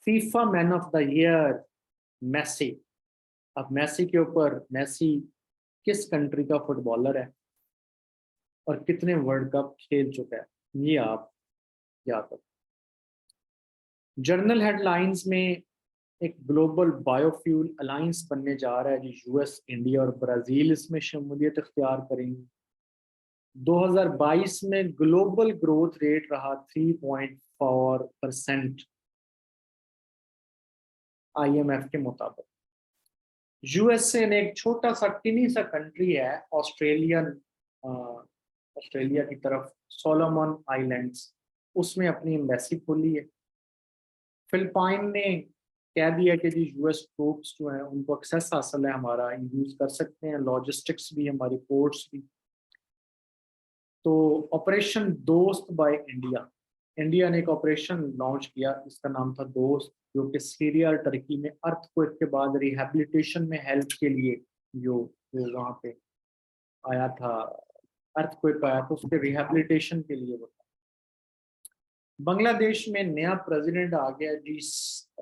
FIFA man of the year Messi. अब मैसी के ऊपर, मैसी किस कंट्री का फुटबॉलर है और कितने वर्ल्ड कप खेल चुका है, ये आप याद रखें। जर्नल हेडलाइंस में एक ग्लोबल बायोफ्यूल अलायंस बनने जा रहा है जी। यूएस, इंडिया और ब्राजील इसमें शमूलियत इख्तियार करेंगे। 2022 में ग्लोबल ग्रोथ रेट रहा 3.4% आईएमएफ के मुताबिक। यूएसए ने एक छोटा सा टिनी सा कंट्री है ऑस्ट्रेलिया की तरफ, सोलोमन आइलैंड्स, उसमें अपनी एम्बेसी खोली है। फिलिपाइन ने कह दिया कि जी यूएस ट्रूप्स जो हैं उनको एक्सेस हासिल है, हमारा यूज कर सकते हैं, लॉजिस्टिक्स भी, हमारी पोर्ट्स भी। तो ऑपरेशन दोस्त बाय इंडिया, इंडिया ने एक ऑपरेशन लॉन्च किया, इसका नाम था दोस्त, जो कि सीरिया और टर्की में अर्थक्वेक के बाद रिहैबिलिटेशन में हेल्प के लिए जो वहाँ पे आया था, अर्थक्वेक आया था उसके रिहैबिलिटेशन के लिए वो था। बांग्लादेश में नया प्रेसिडेंट आ गया जी,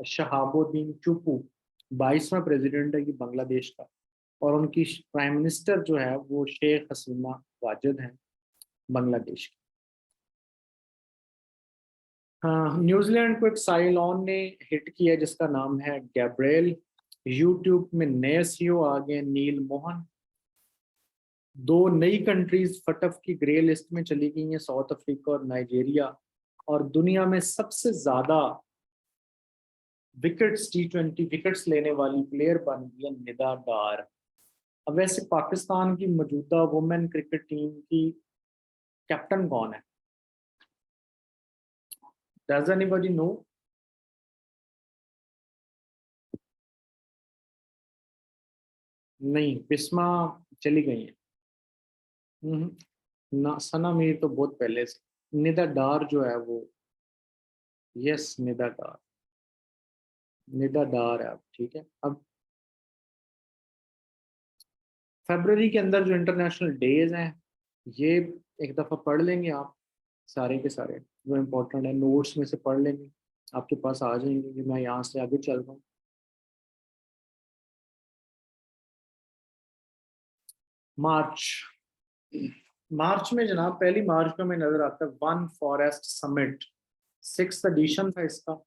शहाबुद्दीन चुप्पू, 22वां प्रेसिडेंट है ये बांग्लादेश का, और उनकी प्राइम मिनिस्टर जो है वो शेख हसीना वाजिद हैं बांग्लादेश की। हाँ, न्यूजीलैंड को एक साइलोन ने हिट किया जिसका नाम है गैब्रियल। यूट्यूब में नए सीईओ आ गए, नील मोहन। दो नई कंट्रीज फटफ की ग्रे लिस्ट में चली गई हैं, साउथ अफ्रीका और नाइजीरिया। और दुनिया में सबसे ज्यादा विकेट्स, T20 विकेट्स लेने वाली प्लेयर बन गई है निदा डार। अब वैसे पाकिस्तान की मौजूदा वुमेन क्रिकेट टीम की कैप्टन कौन है? Does anybody know? नहीं, बिस्मा चली गई है। ना, सना मीर तो बहुत पहले से। निदा डार जो है वो, यस निदा डार, निदा डार है। अब ठीक है। अब फरवरी के अंदर जो इंटरनेशनल डेज हैं, ये एक दफ़ा पढ़ लेंगे आप, सारे के सारे जो इम्पोर्टेंट है नोट्स में से पढ़ लेंगे, आपके पास आ जाएंगे कि मैं यहाँ से आगे चल रहा हूँ। मार्च, मार्च में जनाब, पहली मार्च को हमें नजर आता है one forest summit, 6th addition था इसका।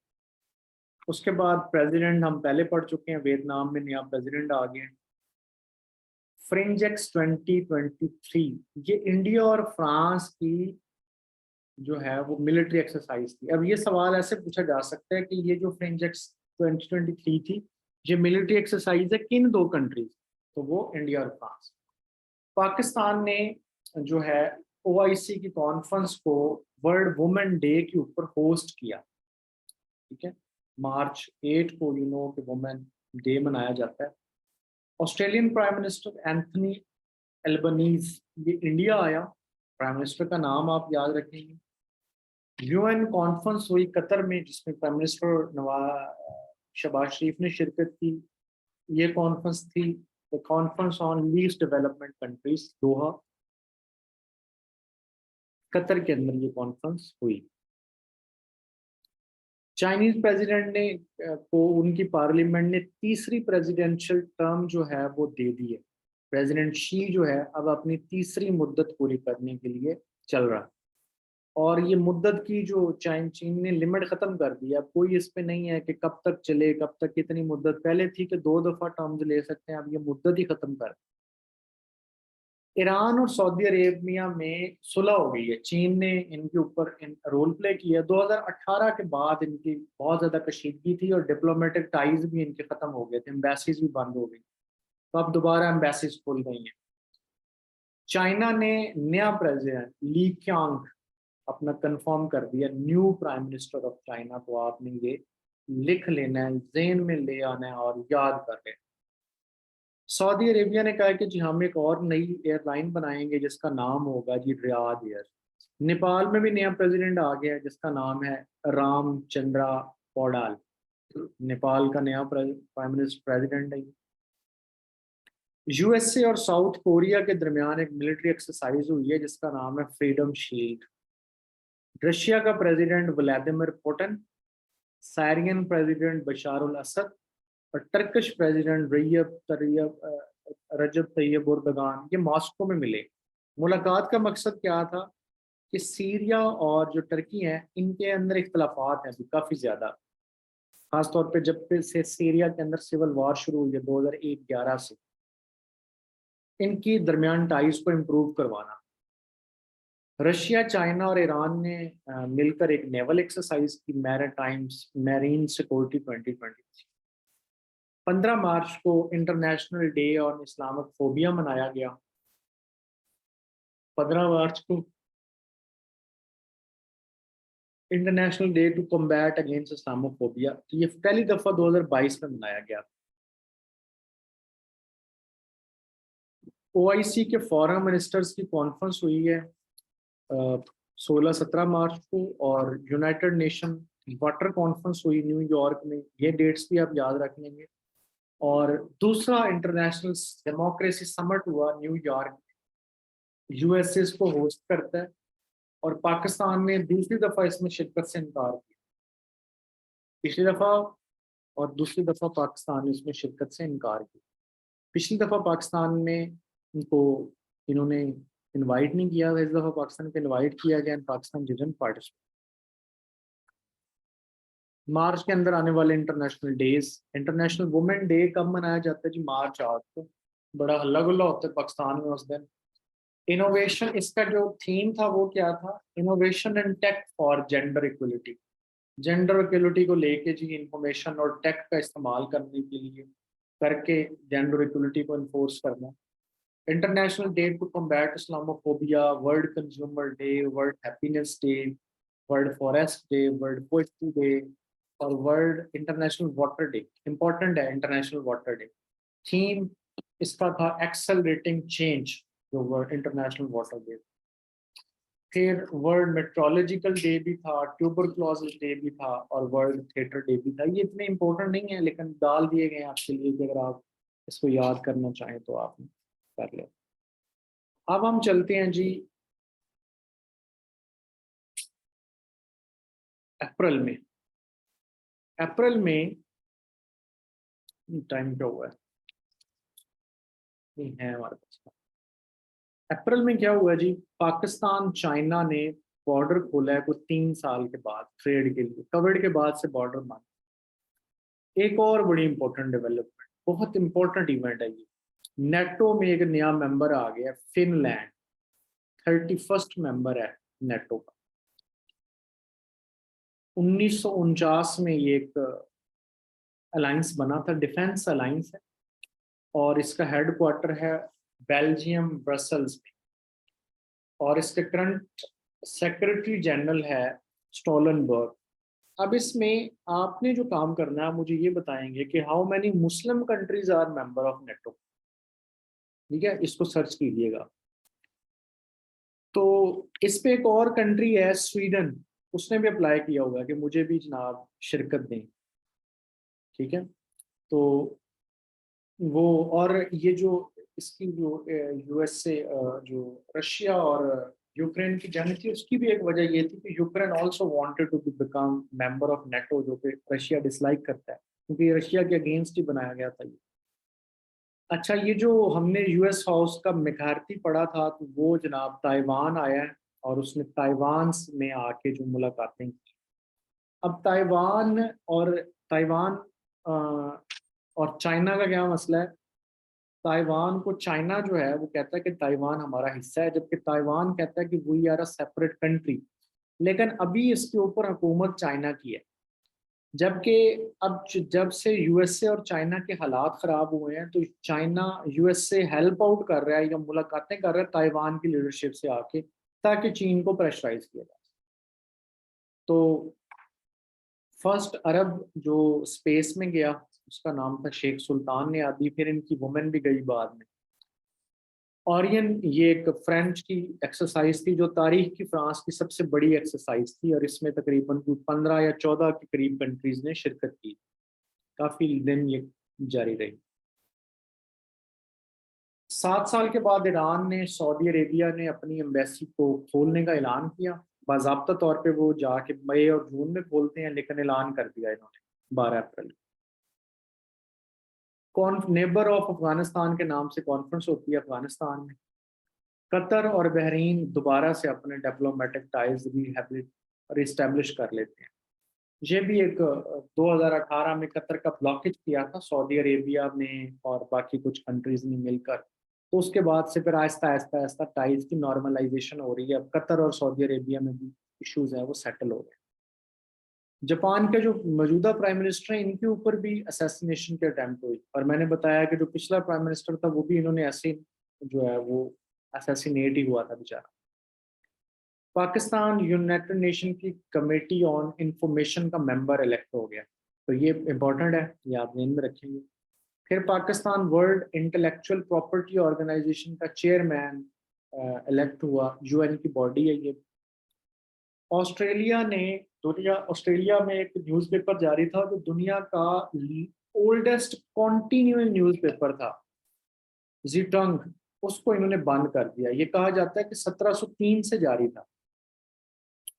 उसके बाद प्रेसिडेंट हम पहले पढ़ चुके हैं, वियतनाम में नया प्रेसिडेंट आ गया। फ्रिंजेक्स 2023, ये इंडिया और फ्रांस की जो है वो मिलिट्री एक्सरसाइज थी। अब ये सवाल ऐसे पूछा जा सकता है कि ये जो फ्रिंजेक्स 2023 थी, ये मिलिट्री एक्सरसाइज है किन दो कंट्रीज? तो वो इंडिया और फ्रांस। पाकिस्तान ने जो है OIC की कॉन्फ्रेंस को वर्ल्ड वुमेन डे के ऊपर होस्ट किया। ठीक है, मार्च 8 को कि वुमेन डे मनाया जाता है। Australian prime minister Anthony Albanese ये इंडिया आया, प्राइम मिनिस्टर का नाम आप याद रखेंगे। UN कॉन्फ्रेंस हुई कतर में, जिसमें प्राइम मिनिस्टर नवाज शहबाज शरीफ ने शिरकत की। ये कॉन्फ्रेंस थी the conference on least development countries, Doha, Qatar के अंदर ये कॉन्फ्रेंस हुई। चाइनीज प्रेसिडेंट ने को उनकी पार्लियामेंट ने तीसरी प्रेसिडेंशियल टर्म जो है वो दे दी है। प्रेसिडेंट शी जो है अब अपनी तीसरी मुद्दत पूरी करने के लिए चल रहा है। और ये मुद्दत की जो चीन ने लिमिट खत्म कर दी है, अब कोई इस पे नहीं है कि कब तक चले, कब तक कितनी मुद्दत। पहले थी कि 2 दफा टर्म्स ले सकते हैं, अब ये मुद्दत ही खत्म कर। ईरान और सऊदी अरेबिया में सुलह हो गई है, चीन ने इनके ऊपर रोल प्ले किया। 2018 के बाद इनकी बहुत ज्यादा कशीदगी थी और डिप्लोमेटिक टाइज भी इनके खत्म हो गए थे, एम्बेसीज भी बंद हो गई, तो अब दोबारा एम्बेसीज खुल गई हैं। चाइना ने नया प्रेसिडेंट ली क्यांग अपना कंफर्म कर दिया, new prime minister of China. तो आपने ये लिख लेना है, जेन में ले आना है और याद कर लेना। सऊदी अरेबिया ने कहा कि जी हम एक और नई एयरलाइन बनाएंगे जिसका नाम होगा जी रियाद एयर। नेपाल में भी नया प्रेसिडेंट आ गया है जिसका नाम है रामचंद्रा पौडाल, नेपाल का नया प्राइम मिनिस्टर प्रेसिडेंट है। USA और साउथ कोरिया के दरमियान एक मिलिट्री एक्सरसाइज हुई है जिसका नाम है फ्रीडम शील्ड। रशिया का president Vladimir Putin, Syrian president Bashar al Assad और Turkish president Recep Tayyip Erdogan ये मॉस्को में मिले। मुलाकात का मकसद क्या था कि सीरिया और जो टर्की है इनके अंदर इख्तलाफात हैं अभी काफ़ी ज़्यादा, खासतौर पे जब से सीरिया के अंदर सिविल वार शुरू हुई है 2001-11 से, इनकी दरमियान टाइज को इम्प्रूव करवाना। रशिया, चाइना और ईरान ने मिलकर एक नेवल एक्सरसाइज की, मैरीटाइम्स मैरीन सिक्योरिटी 2020। 15 मार्च को international day on Islamic phobia मनाया गया। 15 मार्च को international day to combat against Islamophobia, तो ये पहली दफा 2022 में मनाया गया। OIC के फॉरेन मिनिस्टर्स की कॉन्फ्रेंस हुई है 16-17 मार्च को, और यूनाइटेड नेशन वाटर कॉन्फ्रेंस हुई न्यूयॉर्क में, ये डेट्स भी आप याद रख लेंगे। और दूसरा इंटरनेशनल डेमोक्रेसी समिट हुआ न्यूयॉर्क, यूएसए इसको होस्ट करता है, और पाकिस्तान ने दूसरी दफा इसमें शिरकत से इनकार किया। पिछली दफा और दूसरी दफा पाकिस्तान ने इसमें शिरकत से इनकार किया। पिछली दफा पाकिस्तान में इन्होंने इनवाइट नहीं किया था, इस दफा पाकिस्तान को इनवाइट किया गया, पाकिस्तान डिडंट पार्टिसिपेट। मार्च के अंदर आने वाले international days, international women day कब मनाया जाता है जी? मार्च 8 को। बड़ा हल्ला गुल्ला होता है पाकिस्तान में उस दिन। इनोवेशन, इसका जो थीम था वो क्या था? Innovation and tech for gender equality. Gender equality को लेके जी, इंफॉर्मेशन और टेक का इस्तेमाल करने के लिए करके जेंडर इक्वलिटी को इन्फोर्स करना। International day to combat Islamophobia, world consumer day, world happiness day, world forest day, world poetry day, और world international water day. Important है इंटरनेशनल वाटर डे। थीम इसका था एक्सेलरेटिंग चेंज, जो वर्ल्ड इंटरनेशनल वाटर डे। फिर वर्ल्ड मेट्रोलॉजिकल डे भी था, ट्यूबरक्लोसिस डे भी था, और वर्ल्ड थिएटर डे भी था। ये इतने इंपॉर्टेंट नहीं है, लेकिन डाल दिए गए आपके लिए कि अगर आप इसको याद करना चाहें तो आप कर लें। अब हम चलते हैं जी अप्रैल में। अप्रैल में टाइम क्या हुआ है? नहीं है हमारे पास। अप्रैल में क्या हुआ जी? पाकिस्तान चाइना ने बॉर्डर खोला है कुछ 3 साल के बाद ट्रेड के लिए। कोविड के बाद से बॉर्डर बंद। एक और बड़ी इंपॉर्टेंट डेवलपमेंट, बहुत इंपॉर्टेंट इवेंट है ये। नेटो में एक नया मेंबर आ गया, फिनलैंड। 31st मेंबर है नेटो का। 1949 में ये एक अलायंस बना था, डिफेंस अलायंस है, और इसका हेडक्वार्टर है बेल्जियम ब्रसल्स में, और इसके करंट सेक्रेटरी जनरल है स्टोलनबर्ग। अब इसमें आपने जो काम करना है, मुझे ये बताएंगे कि how many Muslim countries are member of NATO. ठीक है, इसको सर्च कीजिएगा। तो इस पे एक और कंट्री है स्वीडन, उसने भी अप्लाई किया हुआ है कि मुझे भी जनाब शिरकत दें। ठीक है, तो वो, और ये जो इसकी जो यूएस से जो रशिया और यूक्रेन की जंग थी, उसकी भी एक वजह ये थी कि Ukraine also wanted to become member of NATO, जो कि रशिया डिसलाइक करता है, क्योंकि रशिया के अगेंस्ट ही बनाया गया था ये। अच्छा, ये जो हमने यूएस हाउस का मैकार्थी पढ़ा था, तो वो जनाब ताइवान आया है, और उसने ताइवान में आके जो मुलाकातें की। अब ताइवान अ, और चाइना का क्या मसला है? ताइवान को चाइना जो है वो कहता है कि ताइवान हमारा हिस्सा है, जबकि ताइवान कहता है कि we are a separate country. लेकिन अभी इसके ऊपर हुकूमत चाइना की है, जबकि अब जब से यूएसए और चाइना के हालात खराब हुए हैं, तो चाइना यूएसए हेल्प आउट कर रहा है या मुलाकातें कर रहा है ताइवान की लीडरशिप से आके, ताकि चीन को प्रेशराइज किया जाए। तो फर्स्ट अरब जो स्पेस में गया, उसका नाम था शेख सुल्तान ने आदि, फिर इनकी वुमेन भी गई बाद में। ऑरियन, ये एक फ्रेंच की एक्सरसाइज थी, जो तारीख की फ्रांस की सबसे बड़ी एक्सरसाइज थी, और इसमें तकरीबन 15 या 14 के करीब कंट्रीज ने शिरकत की। काफी दिन ये जारी रही। 7 साल के बाद ईरान ने, सऊदी अरेबिया ने अपनी एम्बेसी को खोलने का ऐलान किया। बाज़ाब्ता तौर पे वो जाके मई और जून में खोलते हैं, लेकिन ऐलान कर दिया इन्होंने 12 अप्रैल। कौन नेबर ऑफ अफगानिस्तान के नाम से कॉन्फ्रेंस होती है अफगानिस्तान में। कतर और बहरीन दोबारा से अपने डिप्लोमेटिक टाइज रिस्टेब्लिश कर लेते हैं। ये भी एक 2018 में कतर का ब्लॉकेज किया था सऊदी अरेबिया में और बाकी कुछ कंट्रीज ने मिलकर। तो उसके बाद से फिर आहिस्ता आहिस्ता आहिस्ता टाइज की नॉर्मलाइजेशन हो रही है। अब कतर और सऊदी अरेबिया में भी इश्यूज हैं वो सेटल हो गए। जापान के जो मौजूदा प्राइम मिनिस्टर हैं, इनके ऊपर भी असैसिनेशन के अटेम्प्ट हुई, और मैंने बताया कि जो पिछला प्राइम मिनिस्टर था वो भी इन्होंने ऐसे जो है वो असैसिनेट ही हुआ था बेचारा। पाकिस्तान यूनाइटेड नेशन की कमेटी ऑन इंफॉर्मेशन का मेंबर इलेक्ट हो गया, तो ये इंपॉर्टेंट है, ये आप ध्यान में रखेंगे। फिर Pakistan world intellectual property organisation का चेयरमैन इलेक्ट हुआ, यूएन की बॉडी है ये। ऑस्ट्रेलिया में एक न्यूज़पेपर जारी था जो दुनिया का ओल्डेस्ट कॉन्टिन्यूइंग न्यूज़पेपर था, जीटंग, उसको इन्होंने बंद कर दिया। ये कहा जाता है कि 1703 से जारी था।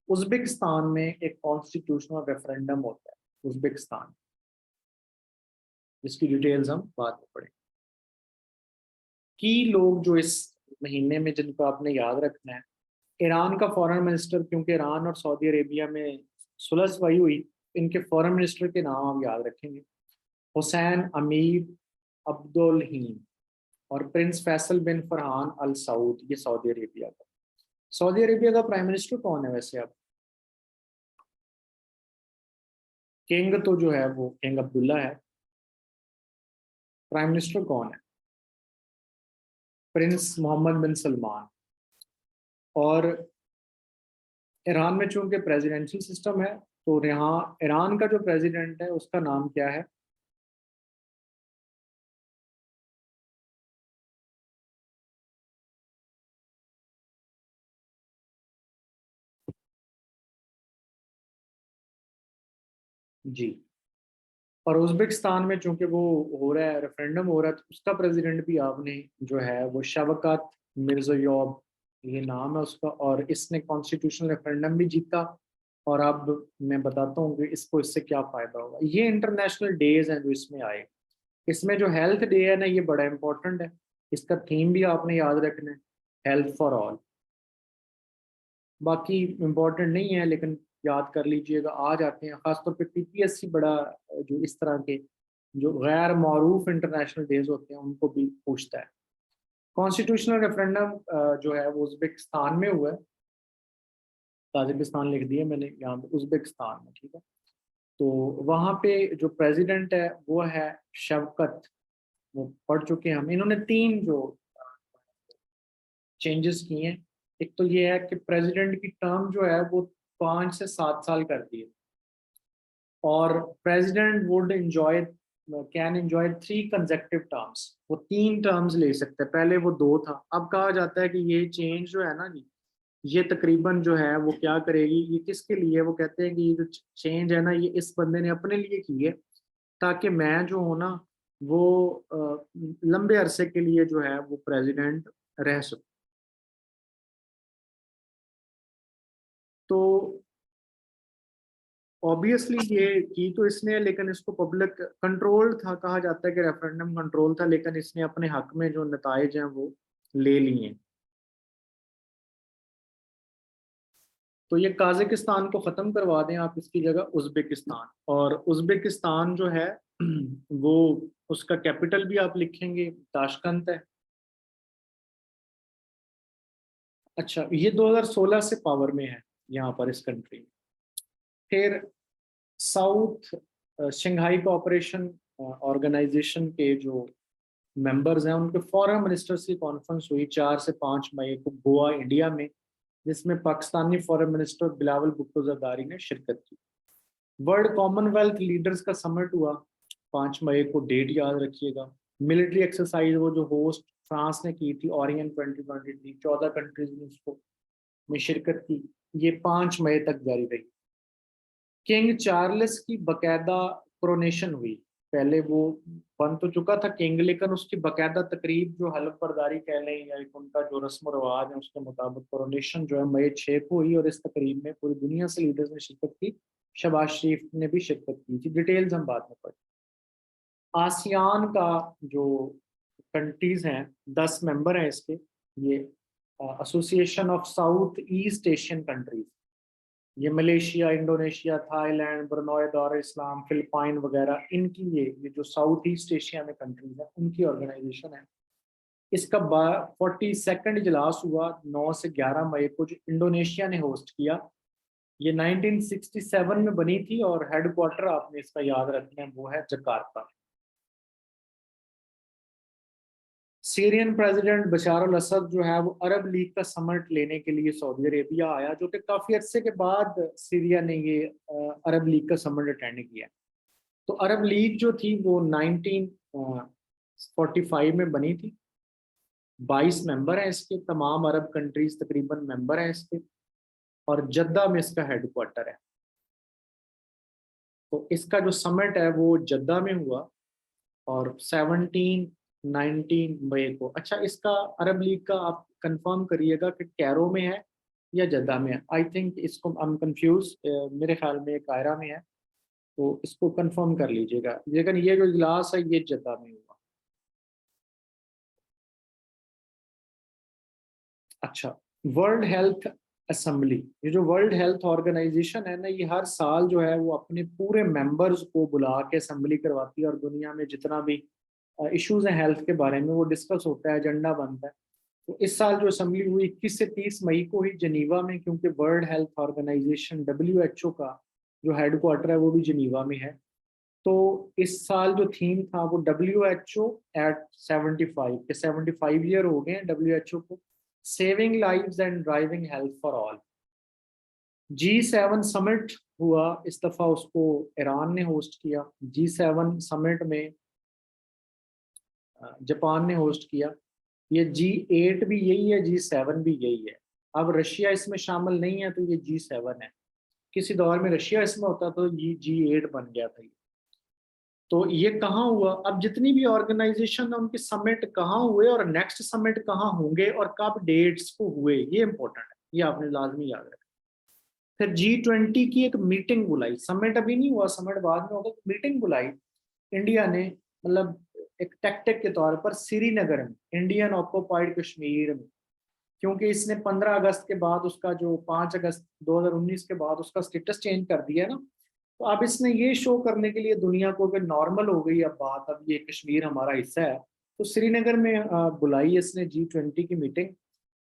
उज्बेकिस्तान में एक कॉन्स्टिट्यूशनल रेफरेंडम होता है, उज्बेकिस्तान, जिसकी डिटेल्स हम बाद में पढ़ेंगे। की लोग जो इस महीने में जिनको आपने याद रखना है, ईरान का फॉरेन मिनिस्टर, क्योंकि ईरान और सऊदी अरेबिया में सुलह सफाई हुई, इनके फॉरेन मिनिस्टर के नाम आप याद रखेंगे, हुसैन अमीर अब्दुल हीन, और प्रिंस फैसल बिन फरहान अल सऊद, ये सऊदी अरेबिया का। सऊदी अरेबिया का प्राइम मिनिस्टर कौन है वैसे? अब किंग तो जो है वो किंग अब्दुल्ला है। प्राइम मिनिस्टर कौन है? प्रिंस मोहम्मद बिन सलमान। और ईरान में चूंकि प्रेसिडेंशियल सिस्टम है, तो यहाँ ईरान का जो प्रेसिडेंट है उसका नाम क्या है? जी। और उज्बेकिस्तान में चूंकि वो हो रहा है, रेफरेंडम हो रहा है, तो उसका प्रेसिडेंट भी आपने जो है वो शवकत मिर्ज़ोयब, ये नाम है उसका, और इसने कॉन्स्टिट्यूशनल रेफरेंडम भी जीता। और अब मैं बताता हूँ कि इसको इससे क्या फायदा होगा। ये इंटरनेशनल डेज हैं जो इसमें आए। इसमें जो हेल्थ डे है ना, ये बड़ा इंपॉर्टेंट है। इसका थीम भी आपने याद रखना है, हेल्थ फॉर ऑल। बाकी इम्पोर्टेंट नहीं है, लेकिन याद कर लीजिएगा। आ जाते हैं खासतौर पे पीपीएससी बड़ा जो इस तरह के जो गैर मारूफ इंटरनेशनल डेज होते हैं उनको भी पूछता है। कॉन्स्टिट्यूशनल रेफरेंडम जो है वो उज्बेकिस्तान में हुआ है। ताजिकिस्तान लिख दिया मैंने यहाँ पे, उज्बेकिस्तान में, ठीक है। तो वहाँ पे जो प्रेसिडेंट है वो है शवकत, वो पढ़ चुके हैं हम। इन्होंने तीन जो चेंजेस किए हैं। एक तो ये है कि प्रेसिडेंट की टर्म जो है वो 5 से 7 साल कर दी है। और president would enjoy can enjoy 3 consecutive terms, वो 3 टर्म्स ले सकते हैं। पहले वो 2 था। अब कहा जाता है कि ये चेंज जो है ना जी, ये तकरीबन जो है वो क्या करेगी, ये किसके लिए? वो कहते हैं कि ये जो चेंज है ना, ये इस बंदे ने अपने लिए की है, ताकि मैं जो हूँ ना वो लंबे अरसे के लिए जो है वो प्रेसिडेंट रह सकूं। तो ऑब्वियसली ये की तो इसने है, लेकिन इसको पब्लिक कंट्रोल था, कहा जाता है कि रेफरेंडम कंट्रोल था, लेकिन इसने अपने हक में जो नताइज हैं वो ले लिए। तो ये काजाकिस्तान को खत्म करवा दें आप, इसकी जगह उज्बेकिस्तान। और उज्बेकिस्तान जो है वो, उसका कैपिटल भी आप लिखेंगे ताशकंद है। अच्छा, ये 2016 से पावर में है यहाँ पर इस कंट्री में। फिर साउथ शंघाई कोऑपरेशन ऑर्गेनाइजेशन के जो मेंबर्स हैं उनके फॉरेन मिनिस्टर्स की कॉन्फ्रेंस हुई 4 से 5 मई को गोवा, इंडिया में, जिसमें पाकिस्तानी फॉरेन मिनिस्टर बिलावल भुट्टो जरदारी ने शिरकत की। वर्ल्ड कॉमनवेल्थ लीडर्स का समिट हुआ 5 मई को, डेट याद रखिएगा। मिलिट्री एक्सरसाइज वो जो होस्ट फ्रांस ने की थी, ओरियन 2023, 14 कंट्रीज ने उसको में शिरकत की। ये 5 मई तक जारी रही। किंग चार्ल्स की बकायदा कोरोनेशन हुई। पहले वो बन तो चुका था किंग, लेकिन उसकी बकायदा तकरीब जो हलफ बर्दारी कह लें या एक उनका जो रस्म रिवाज है उसके मुताबिक कोरोनेशन जो है मई 6 को हुई। और इस तकरीब में पूरी दुनिया से लीडर्स ने शिरकत की। शहबाज शरीफ ने भी शिरकत की थी। डिटेल्स हम बाद में पढ़ें। आसियान का जो कंट्रीज हैं, 10 मेंबर हैं इसके, ये association of south east Asian countries, ये मलेशिया, इंडोनेशिया, थाईलैंड, ब्रुनई, दार इस्लाम, फिलिपाइन वगैरह, इनकी ये जो साउथ ईस्ट एशिया में कंट्रीज है उनकी ऑर्गेनाइजेशन है। इसका 42वां इजलास हुआ 9 से 11 मई को, जो इंडोनेशिया ने होस्ट किया। ये 1967 में बनी थी और हेडक्वार्टर आपने इसका याद रखना है, वो है Jakarta. Syrian president Bashar al Asad जो है वो अरब लीग का समट लेने के लिए सऊदी अरेबिया आया, जो कि काफी अरसे के बाद सीरिया ने ये अरब लीग का समट अटेंड किया। तो अरब लीग जो थी वो 1945 में बनी थी। 22 मेंबर हैं इसके, तमाम अरब कंट्रीज तकरीबन मेंबर हैं इसके, और जद्दा में इसका हेडक्वार्टर है। तो इसका जो समिट है वो जद्दा में हुआ, और 17-19 मई को। अच्छा, इसका अरब लीग का आप कंफर्म करिएगा कि कैरो में है या जद्दा में है। आई थिंक इसको आई एम कंफ्यूज, मेरे ख्याल में ये कायरा में है, तो इसको कंफर्म कर लीजिएगा। लेकिन ये जो इजलास है ये जद्दा में हुआ। अच्छा, वर्ल्ड हेल्थ असेंबली, ये जो वर्ल्ड हेल्थ ऑर्गेनाइजेशन है ना, ये हर साल जो है वो अपने पूरे मेंबर्स को बुला के असेंबली करवाती है, और दुनिया में जितना भी इश्यूज हैं हेल्थ के बारे में वो डिस्कस होता है, एजेंडा बनता है। तो इस साल जो असेंबली हुई 21 से 30 मई को ही जनीवा में, क्योंकि वर्ल्ड हेल्थ ऑर्गेनाइजेशन WHO का जो हेडक्वार्टर है वो भी जनीवा में है। तो इस साल जो थीम था वो WHO एट 75, के 75 ईयर हो गए हैं WHO को, saving lives and driving health for all. G7 summit हुआ, इस दफा उसको ईरान ने होस्ट किया। G7 समिट में जापान ने होस्ट किया। ये G8 भी यही है, G7 भी यही है। अब रशिया इसमें शामिल नहीं है, तो ये G7 है। किसी दौर में रशिया इसमें होता तो ये G8 बन गया था ये। तो ये कहाँ हुआ, अब जितनी भी ऑर्गेनाइजेशन है उनके समिट कहाँ हुए, और नेक्स्ट समिट कहाँ होंगे, और कब डेट्स को हुए, ये इंपॉर्टेंट है, ये आपने लाजमी याद रखना। फिर G20 की एक मीटिंग बुलाई, समिट अभी नहीं हुआ, समिट बाद में होगा। मीटिंग बुलाई इंडिया ने, मतलब एक टैक्टिक के तौर पर, श्रीनगर में, इंडियन ऑक्युपाइड कश्मीर में, क्योंकि इसने 15 अगस्त के बाद उसका जो 5 अगस्त 2019 के बाद उसका स्टेटस चेंज कर दिया ना। तो अब इसने ये शो करने के लिए दुनिया को कि नॉर्मल हो गई अब बात, अब ये कश्मीर हमारा हिस्सा है, तो श्रीनगर में बुलाई इसने G20 की मीटिंग।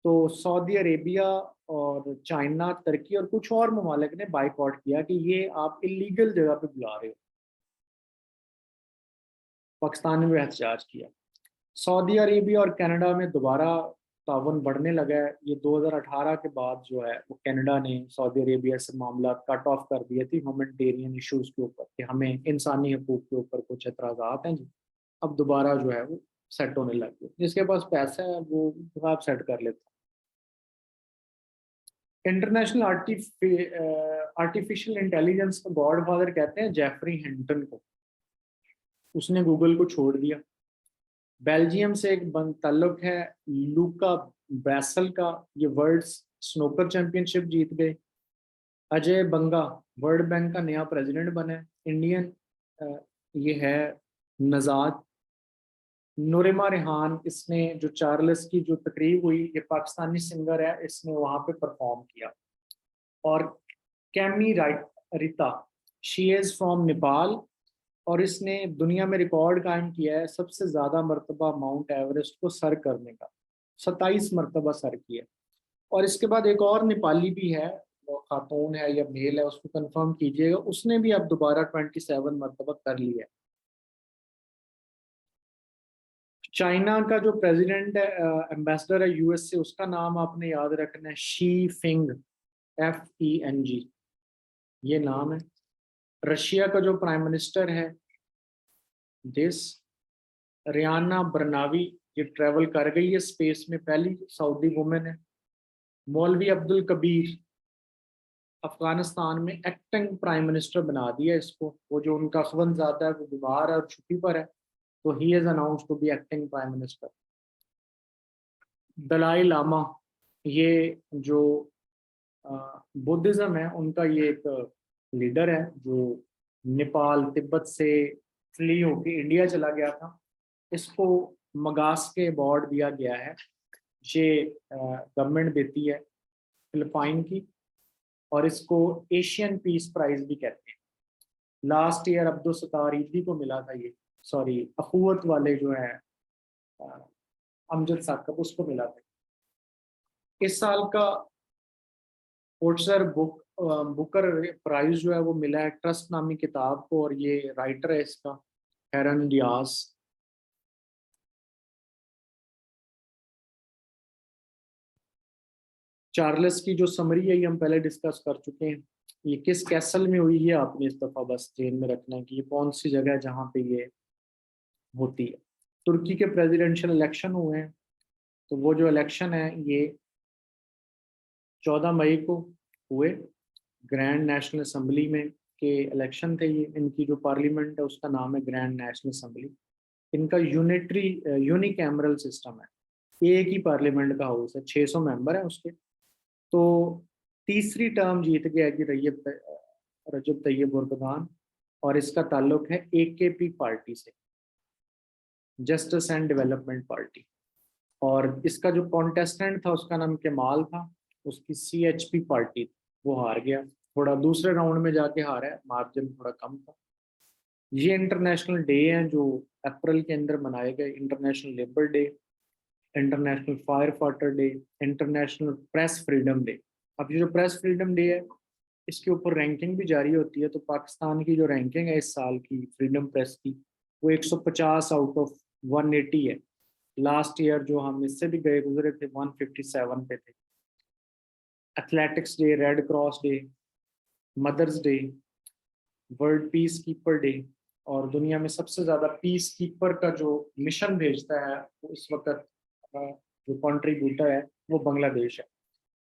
तो सऊदी अरेबिया और चाइना, तुर्की और कुछ और ममालिक ने बाइकआउट किया कि ये आप इलीगल जगह पे बुला रहे हो। पाकिस्तान ने भी एहतजाज किया। सऊदी अरेबिया और कनाडा में दोबारा ताउन बढ़ने लगा है। ये 2018 के बाद जो है वो कनाडा ने सऊदी अरेबिया से मामला कट ऑफ कर दिए थे ह्यूमैनिटेरियन इश्यूज के ऊपर, कि हमें इंसानी हकूक के ऊपर कुछ एतराज़ात हैं जी। अब दोबारा जो है वो सेट होने लग गए, जिसके पास पैसा है वो आप सेट कर लेता है। इंटरनेशनल आर्टिफिशियल इंटेलिजेंस का गॉड फादर कहते हैं जेफरी हिंटन को। उसने गूगल को छोड़ दिया। बेल्जियम से एक ताल्लुक है लूका ब्रैसल का, ये वर्ल्ड स्नूकर चैंपियनशिप जीत गए। अजय बंगा वर्ल्ड बैंक का नया प्रेसिडेंट बने। इंडियन ये है नजाद। नूरिमा रिहान, इसने जो चार्ल्स की जो तकरीब हुई, ये पाकिस्तानी सिंगर है, इसने वहां पे परफॉर्म किया। और chemo Rita, she is from Nepal, और इसने दुनिया में रिकॉर्ड कायम किया है सबसे ज्यादा मरतबा माउंट एवरेस्ट को सर करने का, 27 मरतबा सर किया। और इसके बाद एक और नेपाली भी है, वो खातून है या मेल है उसको कंफर्म कीजिएगा, उसने भी अब दोबारा 27 मरतबा कर लिया है। चाइना का जो प्रेसिडेंट है, एम्बेसडर है US से, उसका नाम आपने याद रखना है, शी फिंग, FENG, ये नाम है। रशिया का जो प्राइम मिनिस्टर है, दिस रियाना बरनावी, ये ट्रेवल कर गई है स्पेस में, पहली सऊदी वुमेन है। मौलवी अब्दुल कबीर, अफगानिस्तान में एक्टिंग प्राइम मिनिस्टर बना दिया इसको। वो जो उनका ख्वानजादा है वो बीमार है और छुट्टी पर है, तो he is announced to be acting prime minister. Dalai Lama, ये जो बुद्धिज्म है उनका ये एक लीडर है, जो नेपाल तिब्बत से फ्ली होके इंडिया चला गया था। इसको मगास्के अवार्ड दिया गया है, ये गवर्नमेंट देती है फिलिपाइन की, और इसको एशियन पीस प्राइज भी कहते हैं। लास्ट ईयर अब्दुल सत्तार ईदी को मिला था ये, सॉरी अखुवत वाले जो है अमजद साकब, उसको मिला था। इस साल का पोर्ट्सर बुकर प्राइज जो है वो मिला है ट्रस्ट नामी किताब को, और ये राइटर है इसका हेरन डियास। चार्ल्स की जो समरी है ये हम पहले डिस्कस कर चुके हैं। ये किस कैसल में हुई है आपने इस दफा बस जेल में रखना है कि ये कौन सी जगह है जहाँ पे ये होती है। तुर्की के प्रेसिडेंशियल इलेक्शन हुए हैं। तो वो जो इलेक्शन है ये 14 मई को हुए, ग्रैंड नेशनल असम्बली में के इलेक्शन थे ये। इनकी जो पार्लियामेंट है उसका नाम है ग्रैंड नेशनल असम्बली। इनका यूनिकैमरल सिस्टम है, एक ही पार्लियामेंट का हाउस है, 600 मेंबर है उसके। तो तीसरी टर्म जीत गया कि रजब तैयब एर्दोगान, और इसका ताल्लुक है AKP पार्टी से, जस्टिस एंड डेवलपमेंट पार्टी। और इसका जो कॉन्टेस्टेंट था उसका नाम कमाल था, उसकी CHP पार्टी, वो हार गया, थोड़ा दूसरे राउंड में जाके हारा है, मार्जिन थोड़ा कम था। ये इंटरनेशनल डे हैं जो अप्रैल के अंदर मनाए गए, international labour day, international fire fighter day, international press freedom day. अब ये जो प्रेस फ्रीडम डे है इसके ऊपर रैंकिंग भी जारी होती है। तो पाकिस्तान की जो रैंकिंग है इस साल की फ्रीडम प्रेस की, वो 150 आउट ऑफ 180 है। लास्ट ईयर जो हम इससे भी गए गुजरे थे 157 पे थे। Athletics day, red cross day, mothers day, world peace keeper day, और दुनिया में सबसे ज्यादा पीस कीपर का जो मिशन भेजता है वो इस वक्त जो कंट्रीब्यूटर है वो बांग्लादेश है।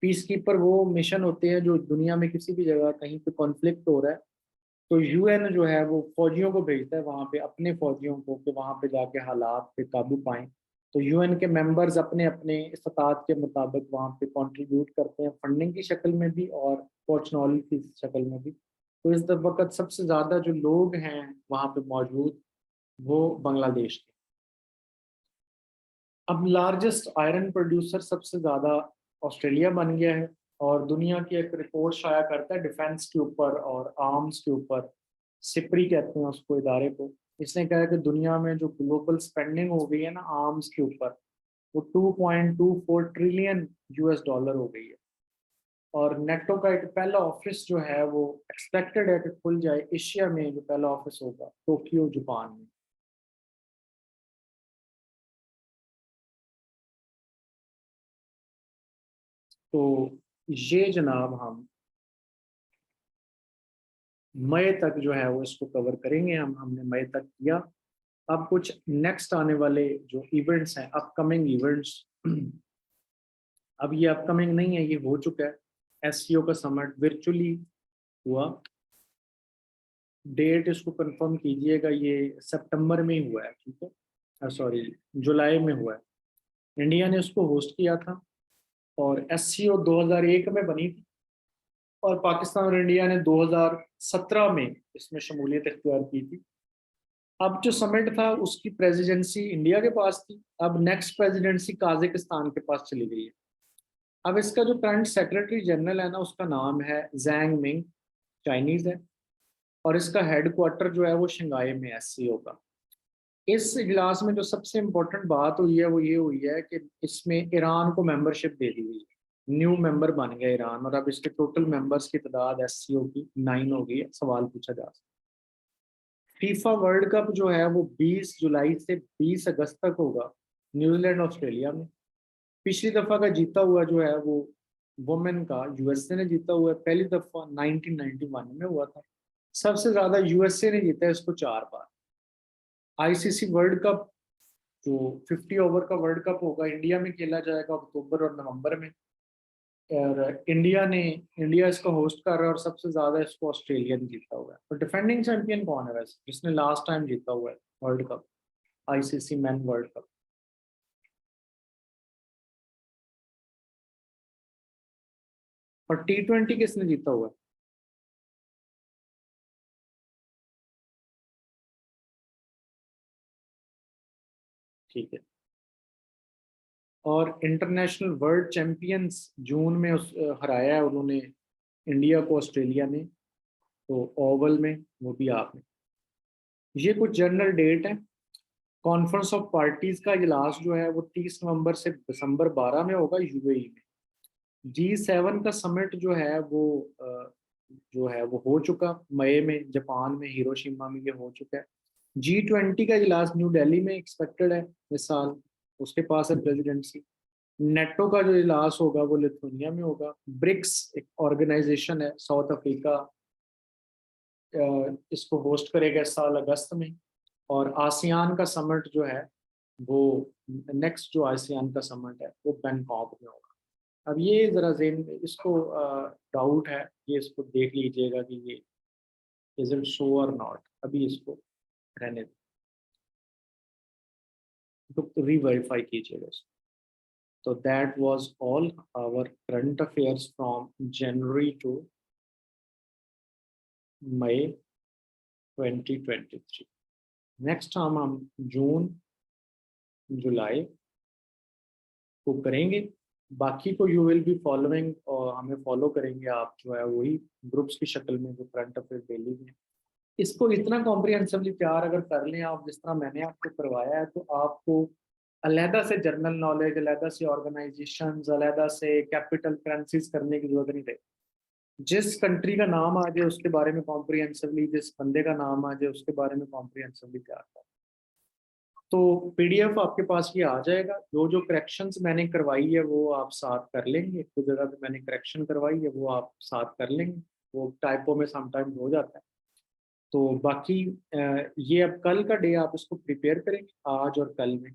पीस कीपर वो मिशन होते हैं जो दुनिया में किसी भी जगह कहीं पे कॉन्फ्लिक्ट हो रहा है, तो UN जो है वो फौजियों को भेजता है वहां पे, अपने फौजियों को, कि वहां पे जाके हालात पे काबू पाएं। तो UN के मेंबर्स अपने अपने इस्तात के मुताबिक वहां पे कंट्रीब्यूट करते हैं, फंडिंग की शक्ल में भी और पर्सनल की शक्ल में भी। तो इस वक्त सबसे ज्यादा जो लोग हैं वहां पे मौजूद वो बांग्लादेश के। अब लार्जेस्ट आयरन प्रोड्यूसर सबसे ज्यादा ऑस्ट्रेलिया बन गया है। और दुनिया की एक रिपोर्ट शाया करता है डिफेंस के ऊपर और आर्म्स के ऊपर, सिप्री कहते हैं उसको इदारे को। इसने कहा है कि दुनिया में जो ग्लोबल स्पेंडिंग हो गई है ना आर्म्स के ऊपर, वो 2.24 ट्रिलियन US डॉलर हो गई है। और नेटो का एक पहला ऑफिस जो है वो एक्सपेक्टेड है कि खुल जाए एशिया में, जो पहला ऑफिस होगा टोक्यो जापान में। तो ये जनाब हम मई तक जो है वो इसको कवर करेंगे। हमने मई तक किया। अब कुछ नेक्स्ट आने वाले जो इवेंट्स हैं, अपकमिंग इवेंट्स, अब ये अपकमिंग नहीं है, ये हो चुका है। SCO का समिट वर्चुअली हुआ, डेट इसको कंफर्म कीजिएगा, ये सितंबर में ही हुआ है, ठीक है, सॉरी जुलाई में हुआ है। इंडिया ने उसको होस्ट किया था, और SCO 2001 में बनी थी, और पाकिस्तान और इंडिया ने 2017 में इसमें शमूलियत इख्तियार की थी। अब जो समिट था उसकी प्रेसिडेंसी इंडिया के पास थी, अब नेक्स्ट प्रेसिडेंसी काजाकिस्तान के पास चली गई है। अब इसका जो करंट सेक्रेटरी जनरल है ना उसका नाम है जैंग मिंग, चाइनीज है, और इसका हेडक्वार्टर जो है वो शंघाई में SCO का। इस इजलास में जो सबसे इम्पोर्टेंट बात हुई है वो ये हुई है कि इसमें ईरान को मेंबरशिप दे दी गई है, न्यू मेंबर बन गया ईरान, और अब इसके टोटल मेंबर्स की तादाद SCO की 9 हो गई है। सवाल पूछा जा सकता है। फीफा वर्ल्ड कप जो है वो 20 जुलाई से 20 अगस्त तक होगा न्यूजीलैंड ऑस्ट्रेलिया में। पिछली दफा का जीता हुआ जो है वो वुमेन का USA ने जीता हुआ है, पहली दफा 1991 में हुआ था। सबसे ज्यादा USA ने जीता है इसको 4 बार। ICC वर्ल्ड कप जो 50 ओवर का वर्ल्ड कप होगा इंडिया में खेला जाएगा अक्टूबर और नवंबर में। और इंडिया इसको होस्ट कर रहा है, और सबसे ज्यादा इसको ऑस्ट्रेलिया ने जीता हुआ है। तो डिफेंडिंग चैंपियन कौन है वैसे जिसने लास्ट टाइम जीता हुआ है world cup, ICC man world cup? और T20 किसने जीता हुआ है? ठीक है। और इंटरनेशनल वर्ल्ड चैंपियंस जून में हराया है उन्होंने इंडिया को, ऑस्ट्रेलिया ने, तो ओवल में, वो भी आपने। ये कुछ जनरल डेट है। कॉन्फ्रेंस ऑफ पार्टीज का इजलास जो है वो 30 नवंबर से दिसंबर 12 में होगा UAE में। G7 का समिट जो है वो जो है वो हो चुका मई में, जापान में हिरोशिमा में ये हो चुका है। G20 का इजलास न्यू दिल्ली में एक्सपेक्टेड है इस साल, उसके पास है प्रेसिडेंसी। नेटो का जो इजलास होगा वो लिथुआनिया में होगा। ब्रिक्स एक ऑर्गेनाइजेशन है, साउथ अफ्रीका इसको होस्ट करेगा इस साल अगस्त में। और आसियान का समिट जो है वो नेक्स्ट जो आसियान का समिट है वो बैंकॉक में होगा। अब ये ज़रा ज़हन में इसको डाउट है, ये इसको देख लीजिएगा कि ये इज इट सो और नॉट, अभी इसको रहने दें, तो रीवेरीफाई कीजिएगा इसको। तो that was all our current affairs from January to May 2023। Next हम जून जुलाई को करेंगे। बाकी को यू विल बी फॉलोइंग, और हमें फॉलो करेंगे आप जो है वही ग्रुप्स की शक्ल में जो करंट अफेयर डेली में। इसको इतना कॉम्प्रिहेंसिवली तैयार अगर कर लें आप जिस तरह मैंने आपको करवाया है, तो आपको अलहदा से जर्नल नॉलेज, अलहदा से ऑर्गेनाइजेशन, अलहदा से कैपिटल करेंसीज करने की जरूरत नहीं रहेगी। जिस कंट्री का नाम आ जाए उसके बारे में कॉम्प्रिहेंसिवली, जिस बंदे का नाम आ जाए उसके बारे में कॉम्प्रिहेंसिवली तैयार कर। तो पीडीएफ आपके पास ये आ जाएगा। जो जो करेक्शंस मैंने करवाई है वो आप साथ कर लेंगे, कुछ जगह पे मैंने करेक्शन करवाई है वो आप साथ कर लेंगे, वो टाइपो में समटाइम्स हो जाता है। तो बाकी ये अब कल का डे आप इसको प्रिपेयर करेंगे आज और कल में।